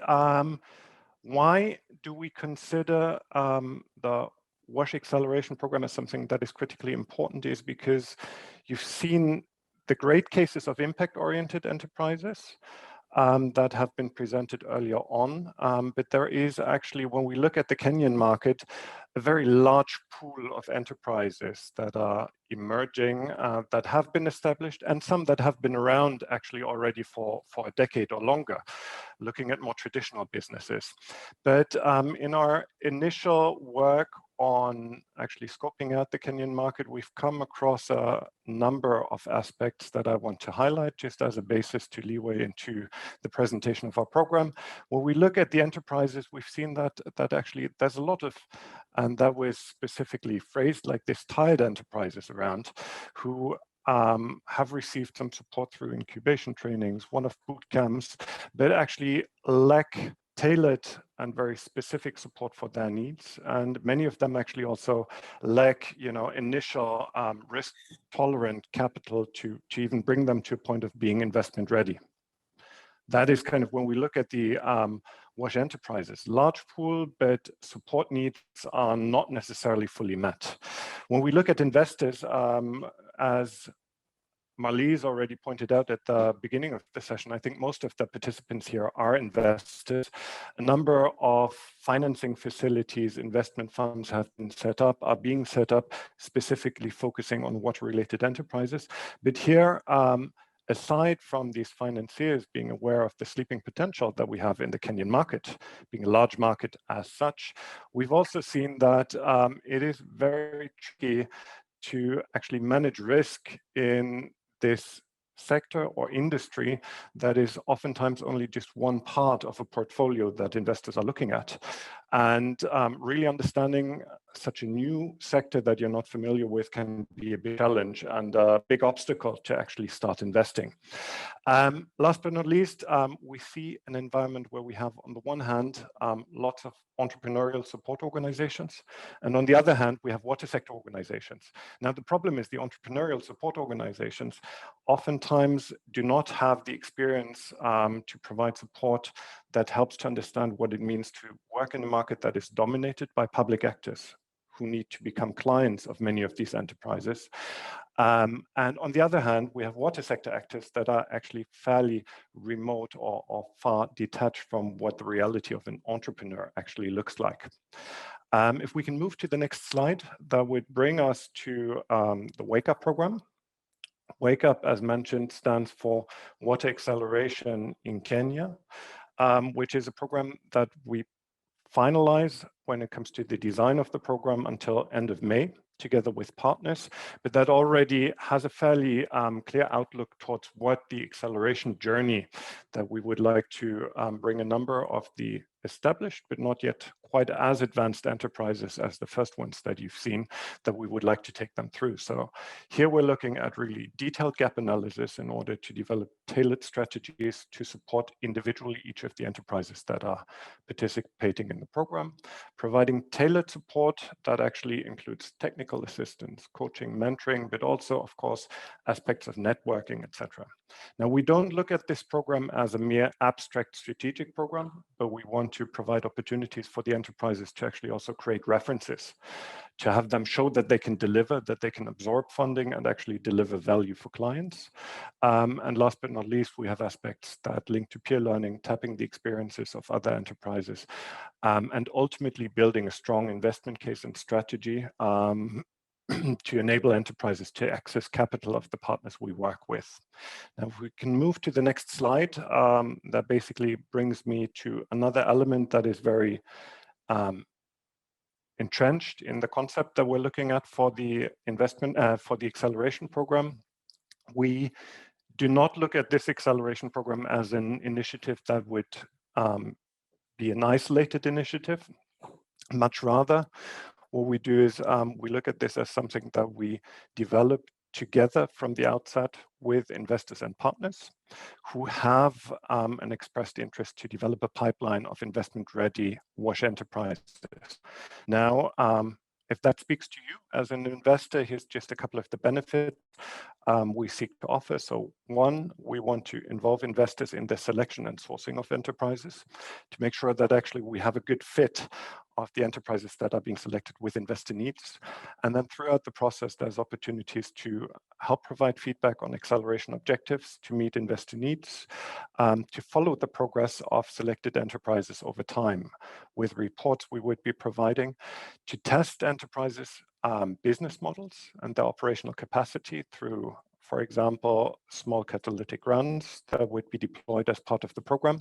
Why do we consider the WASH acceleration program as something that is critically important is because you've seen the great cases of impact-oriented enterprises that have been presented earlier on. But there is actually, when we look at the Kenyan market, a very large pool of enterprises that are emerging, that have been established, and some that have been around actually already for a decade or longer, looking at more traditional businesses. But in our initial work on actually scoping out the Kenyan market, we've come across a number of aspects that I want to highlight just as a basis to leeway into the presentation of our program. When we look at the enterprises, we've seen that actually there's a lot of, and that was specifically phrased like this, tired enterprises around who have received some support through incubation trainings, one-off boot camps, but actually lack tailored and very specific support for their needs. And many of them actually also lack, initial risk-tolerant capital to even bring them to a point of being investment ready. That is kind of when we look at the WASH enterprises, large pool, but support needs are not necessarily fully met. When we look at investors, as Marlies already pointed out at the beginning of the session, I think most of the participants here are investors. A number of financing facilities, investment funds have been set up, are being set up, specifically focusing on water-related enterprises. But here, aside from these financiers being aware of the sleeping potential that we have in the Kenyan market, being a large market as such, we've also seen that it is very tricky to actually manage risk in this sector or industry that is oftentimes only just one part of a portfolio that investors are looking at. And really understanding such a new sector that you're not familiar with can be a big challenge and a big obstacle to actually start investing. Last but not least, we see an environment where we have, on the one hand, lots of entrepreneurial support organizations, and on the other hand, we have water sector organizations. Now, the problem is the entrepreneurial support organizations oftentimes do not have the experience to provide support that helps to understand what it means to work in a market that is dominated by public actors who need to become clients of many of these enterprises. And on the other hand, we have water sector actors that are actually fairly remote or far detached from what the reality of an entrepreneur actually looks like. If we can move to the next slide, that would bring us to the Wake Up program. Wake Up, as mentioned, stands for Water Acceleration in Kenya, which is a program that we finalize when it comes to the design of the program until end of May, together with partners, but that already has a fairly clear outlook towards what the acceleration journey that we would like to bring a number of the established, but not yet quite as advanced enterprises as the first ones that you've seen, that we would like to take them through. So here we're looking at really detailed gap analysis in order to develop tailored strategies to support individually each of the enterprises that are participating in the program, providing tailored support that actually includes technical assistance, coaching, mentoring, but also, of course, aspects of networking, etc. Now, we don't look at this program as a mere abstract strategic program, but we want to provide opportunities for the enterprises to actually also create references, to have them show that they can deliver, that they can absorb funding and actually deliver value for clients. And last but not least, we have aspects that link to peer learning, tapping the experiences of other enterprises, and ultimately building a strong investment case and strategy to enable enterprises to access capital of the partners we work with. Now, if we can move to the next slide, that basically brings me to another element that is very entrenched in the concept that we're looking at for the investment, for the acceleration program. We do not look at this acceleration program as an initiative that would be an isolated initiative. Much rather, what we do is we look at this as something that we develop together from the outset with investors and partners who have an expressed interest to develop a pipeline of investment-ready WASH enterprises. Now, if that speaks to you as an investor, here's just a couple of the benefits we seek to offer. So one, we want to involve investors in the selection and sourcing of enterprises to make sure that actually we have a good fit of the enterprises that are being selected with investor needs. And then throughout the process, there's opportunities to help provide feedback on acceleration objectives, to meet investor needs, to follow the progress of selected enterprises over time with reports we would be providing, to test enterprises' business models and their operational capacity through, for example, small catalytic runs that would be deployed as part of the program,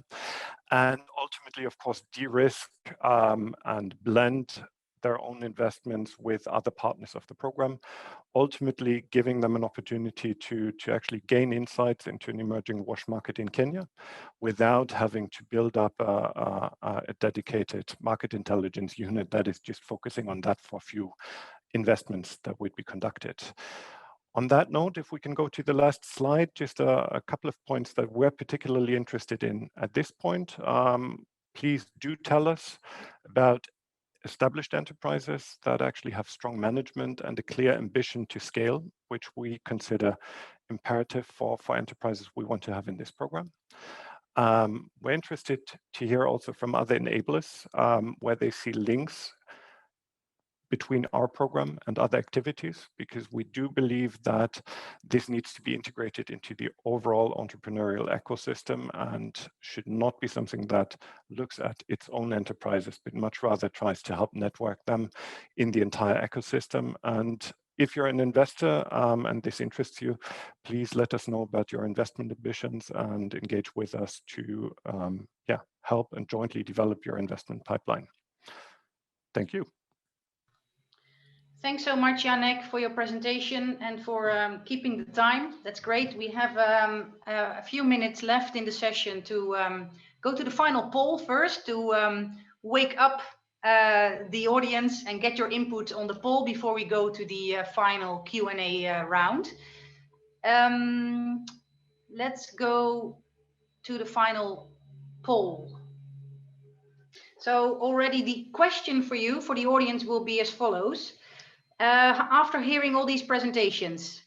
and ultimately, of course, de-risk and blend their own investments with other partners of the program, ultimately giving them an opportunity to actually gain insights into an emerging WASH market in Kenya without having to build up a dedicated market intelligence unit that is just focusing on that for a few investments that would be conducted. On that note, if we can go to the last slide, just a couple of points that we're particularly interested in at this point. Please do tell us about established enterprises that actually have strong management and a clear ambition to scale, which we consider imperative for enterprises we want to have in this program. We're interested to hear also from other enablers where they see links between our program and other activities, because we do believe that this needs to be integrated into the overall entrepreneurial ecosystem and should not be something that looks at its own enterprises, but much rather tries to help network them in the entire ecosystem. And if you're an investor and this interests you, please let us know about your investment ambitions and engage with us to help and jointly develop your investment pipeline. Thank you. Thanks so much, Yannick, for your presentation and for keeping the time. That's great. We have a few minutes left in the session to go to the final poll first, to wake up the audience and get your input on the poll before we go to the final Q&A round. Let's go to the final poll. So already the question for you, for the audience, will be as follows. After hearing all these presentations,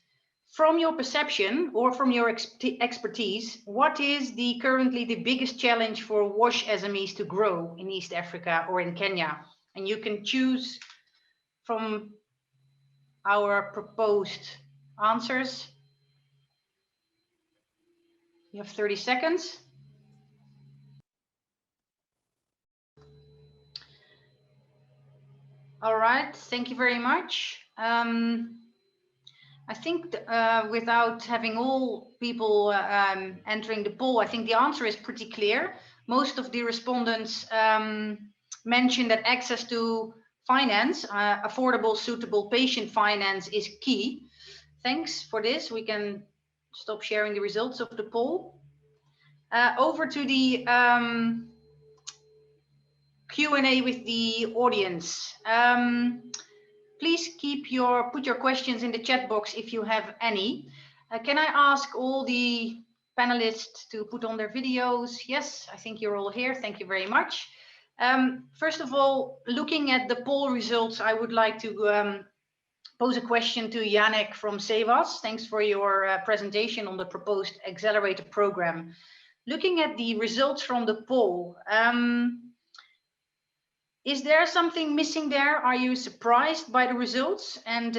from your perception or from your expertise, what is currently the biggest challenge for WASH SMEs to grow in East Africa or in Kenya? And you can choose from our proposed answers. You have 30 seconds. All right, thank you very much. I think without having all people entering the poll, I think the answer is pretty clear. Most of the respondents mentioned that access to finance, affordable, suitable patient finance is key. Thanks for this. We can stop sharing the results of the poll. Over to the Q&A with the audience. Please put your questions in the chat box if you have any. Can I ask all the panelists to put on their videos? Yes, I think you're all here. Thank you very much. First of all, looking at the poll results, I would like to pose a question to Yannick from Sevas. Thanks for your presentation on the proposed accelerator program. Looking at the results from the poll, is there something missing there? Are you surprised by the results? And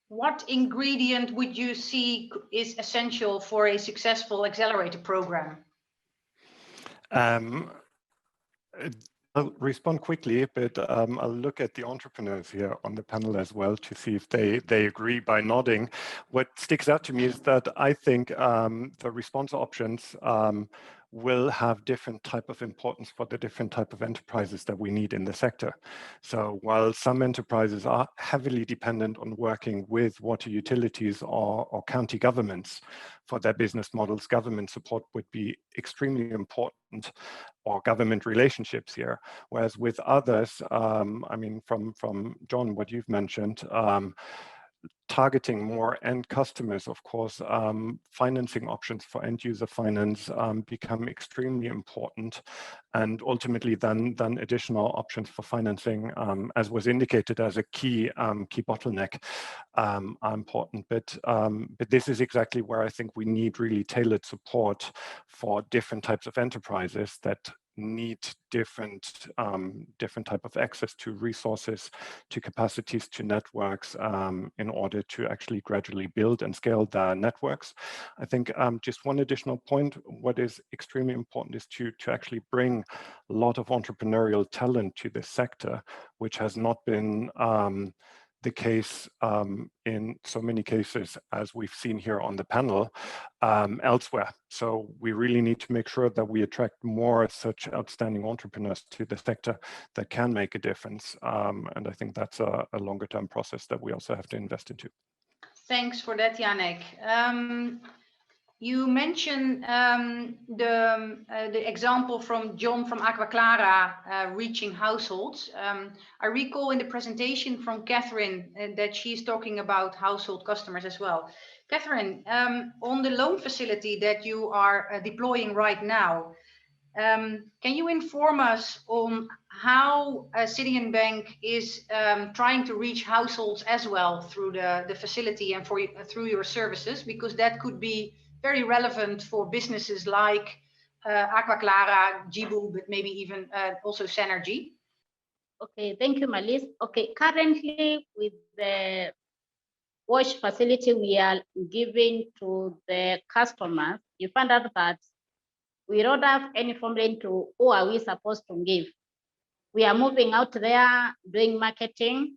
what ingredient would you see is essential for a successful accelerator program? I'll respond quickly, but I'll look at the entrepreneurs here on the panel as well to see if they agree by nodding. What sticks out to me is that I think the response options will have different type of importance for the different type of enterprises that we need in the sector. So while some enterprises are heavily dependent on working with water utilities or county governments for their business models, government support would be extremely important, or government relationships here. Whereas with others, I mean, from John, what you've mentioned, targeting more end customers, of course, financing options for end user finance become extremely important, and ultimately then additional options for financing, as was indicated as a key bottleneck, are important. But this is exactly where I think we need really tailored support for different types of enterprises that need different type of access to resources, to capacities, to networks, in order to actually gradually build and scale their networks. I think just one additional point, what is extremely important is to actually bring a lot of entrepreneurial talent to this sector, which has not been the case in so many cases as we've seen here on the panel elsewhere. So we really need to make sure that we attract more such outstanding entrepreneurs to the sector that can make a difference. And I think that's a longer term process that we also have to invest into. Thanks for that, Yannick. You mentioned the example from John from Aqua Clara reaching households. I recall in the presentation from Catherine that she's talking about household customers as well. Catherine, on the loan facility that you are deploying right now, can you inform us on how Citibank is trying to reach households as well through the facility and through your services? Because that could be very relevant for businesses like Aqua Clara, Jibu, but maybe even also Sanergy. Okay, thank you, Malis. Okay, currently with the wash facility we are giving to the customers, you find out that we don't have any formula to who are we supposed to give. We are moving out there, doing marketing,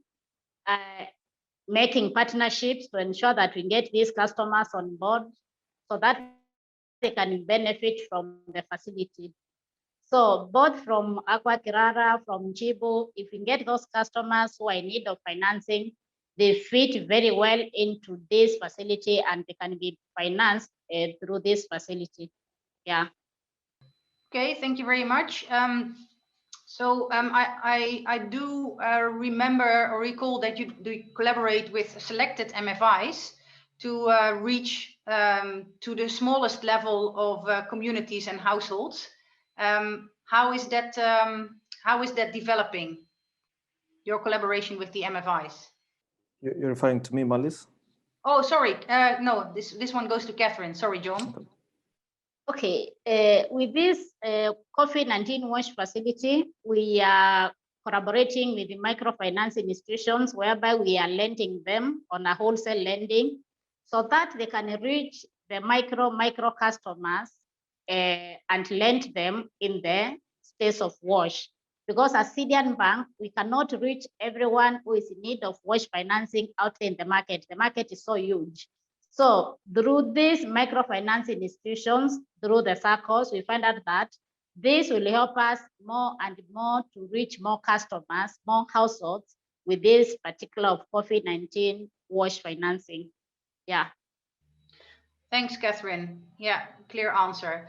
making partnerships to ensure that we get these customers on board so that they can benefit from the facility. So both from Aqua Clara, from Jibu, if we get those customers who are in need of financing, they fit very well into this facility and they can be financed through this facility. Yeah. Okay, thank you very much. I do remember or recall that you do collaborate with selected MFIs to reach to the smallest level of communities and households. How is that developing, your collaboration with the MFIs? You're referring to me, Malis? Oh, sorry. No, this one goes to Catherine. Sorry, John. Okay, with this COVID-19 wash facility, we are collaborating with the microfinancing institutions whereby we are lending them on a wholesale lending so that they can reach the micro customers and lend them in the space of wash. Because as Citibank, we cannot reach everyone who is in need of wash financing out there in the market. The market is so huge. So through these microfinancing institutions, through the circles, we find out that this will help us more and more to reach more customers, more households with this particular COVID-19 wash financing. Yeah. Thanks, Catherine. Yeah, clear answer.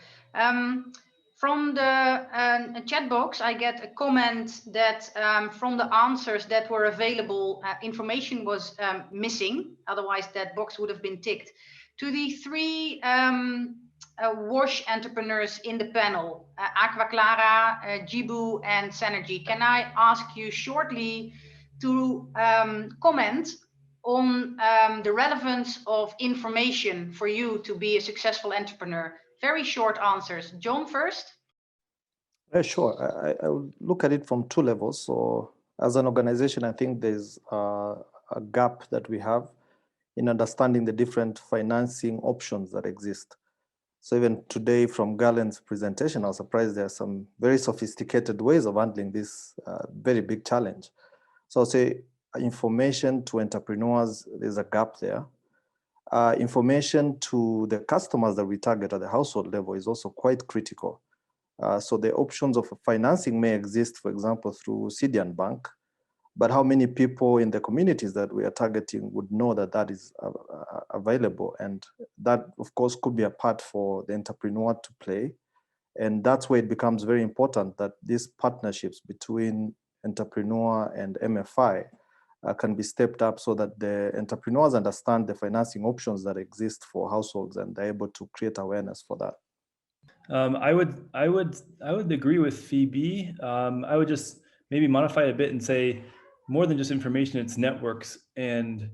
From the chat box, I get a comment that from the answers that were available, information was missing. Otherwise, that box would have been ticked. To the three wash entrepreneurs in the panel, Aqua Clara, Jibu, and Synergy, can I ask you shortly to comment on the relevance of information for you to be a successful entrepreneur? Very short answers. John first. Sure. I would look at it from two levels. So as an organization, I think there's a gap that we have in understanding the different financing options that exist. So even today from Galen's presentation, I was surprised there are some very sophisticated ways of handling this very big challenge. So I'll say information to entrepreneurs, there's a gap there. Information to the customers that we target at the household level is also quite critical. So the options of financing may exist, for example, through CDN Bank, but how many people in the communities that we are targeting would know that that is available? And that, of course, could be a part for the entrepreneur to play. And that's where it becomes very important that these partnerships between entrepreneur and MFI can be stepped up so that the entrepreneurs understand the financing options that exist for households and they're able to create awareness for that. I would agree with Phoebe. I would just maybe modify it a bit and say more than just information, it's networks and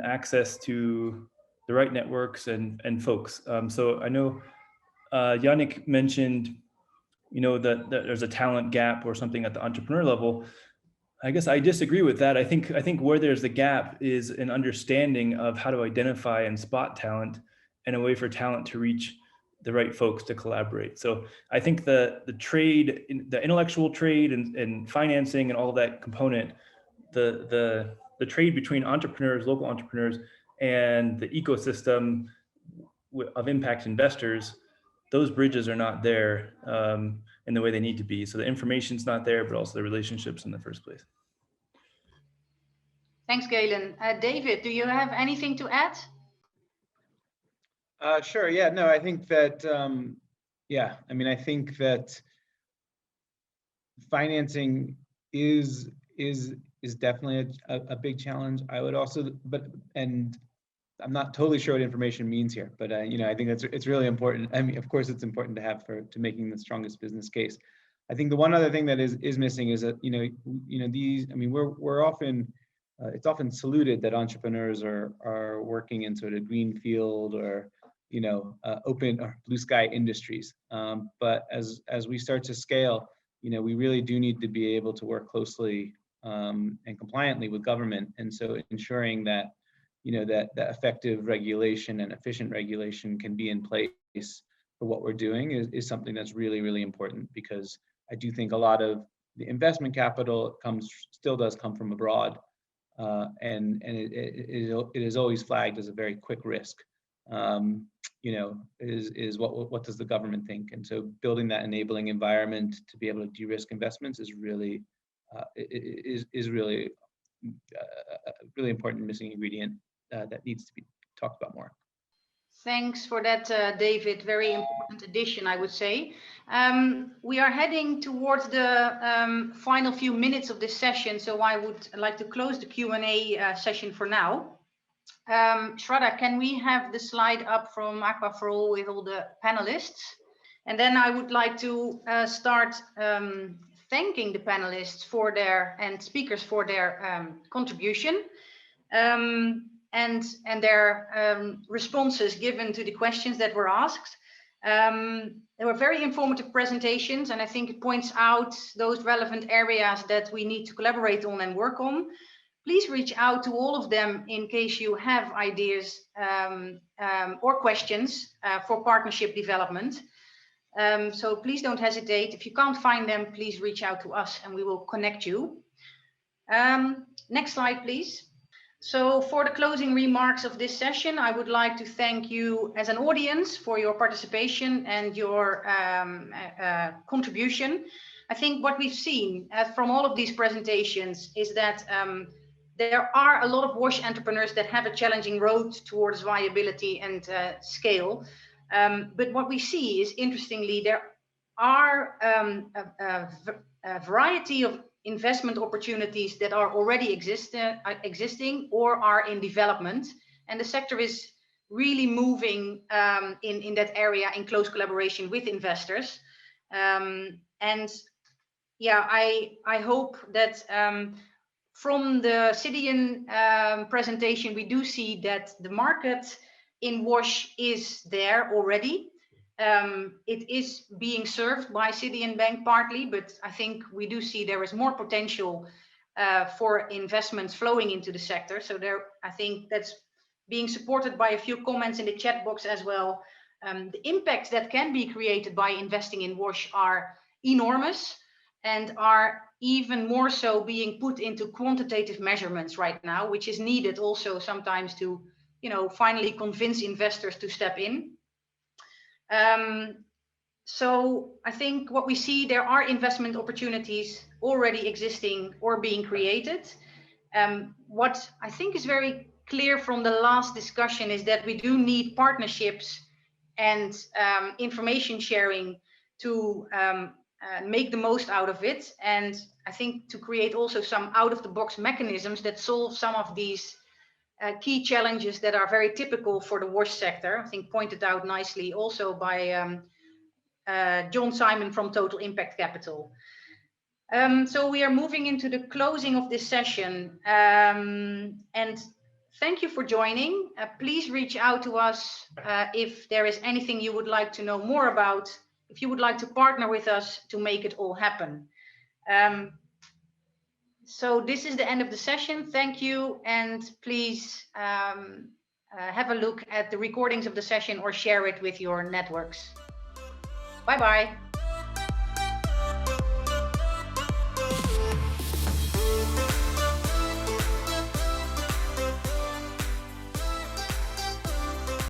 access to the right networks and folks. So I know Yannick mentioned, that there's a talent gap or something at the entrepreneur level. I guess I disagree with that. I think where there's the gap is an understanding of how to identify and spot talent and a way for talent to reach the right folks to collaborate. So I think the trade, the intellectual trade and financing and all of that component, the trade between entrepreneurs, local entrepreneurs, and the ecosystem of impact investors, those bridges are not there in the way they need to be. So the information's not there, but also the relationships in the first place. Thanks, Galen. David, do you have anything to add? Sure. Yeah. No, I think that. I think that financing is definitely a big challenge. I would also, and I'm not totally sure what information means here, but I think it's really important. I mean, of course, it's important to have to making the strongest business case. I think the one other thing that is missing is that these. I mean, we're often. It's often saluted that entrepreneurs are working in sort of green field or open or blue sky industries. But as we start to scale, we really do need to be able to work closely and compliantly with government. And so ensuring that that effective regulation and efficient regulation can be in place for what we're doing is something that's really, really important, because I do think a lot of the investment capital still does come from abroad. And it is always flagged as a very quick risk. Is what does the government think? And so building that enabling environment to be able to de-risk investments is really really really important missing ingredient that needs to be talked about more. Thanks for that, David. Very important addition, I would say. We are heading towards the final few minutes of this session, so I would like to close the Q&A session for now. Shraddha, can we have the slide up from Aqua for All with all the panelists? And then I would like to start thanking the panelists for and speakers for their contribution. And their responses given to the questions that were asked. They were very informative presentations, and I think it points out those relevant areas that we need to collaborate on and work on. Please reach out to all of them in case you have ideas or questions for partnership development. So please don't hesitate. If you can't find them, please reach out to us and we will connect you. Next slide, please. So for the closing remarks of this session, I would like to thank you as an audience for your participation and your contribution. I think what we've seen from all of these presentations is that there are a lot of wash entrepreneurs that have a challenging road towards viability and scale. But what we see is, interestingly, there are a variety of investment opportunities that are already existing or are in development. And the sector is really moving in that area in close collaboration with investors. And yeah, I hope that from the Cidian presentation, we do see that the market in wash is there already. It is being served by Cidian Bank partly, but I think we do see there is more potential for investments flowing into the sector. So there, I think that's being supported by a few comments in the chat box as well. The impacts that can be created by investing in wash are enormous and are even more so being put into quantitative measurements right now, which is needed also sometimes to, you know, finally convince investors to step in. So I think what we see, there are investment opportunities already existing or being created. What I think is very clear from the last discussion is that we do need partnerships and information sharing to make the most out of it. And I think to create also some out-of-the-box mechanisms that solve some of these key challenges that are very typical for the wash sector, I think pointed out nicely also by John Simon from Total Impact Capital. So we are moving into the closing of this session. And thank you for joining. Please reach out to us if there is anything you would like to know more about, if you would like to partner with us to make it all happen. So this is the end of the session. Thank you. And please have a look at the recordings of the session or share it with your networks. Bye-bye.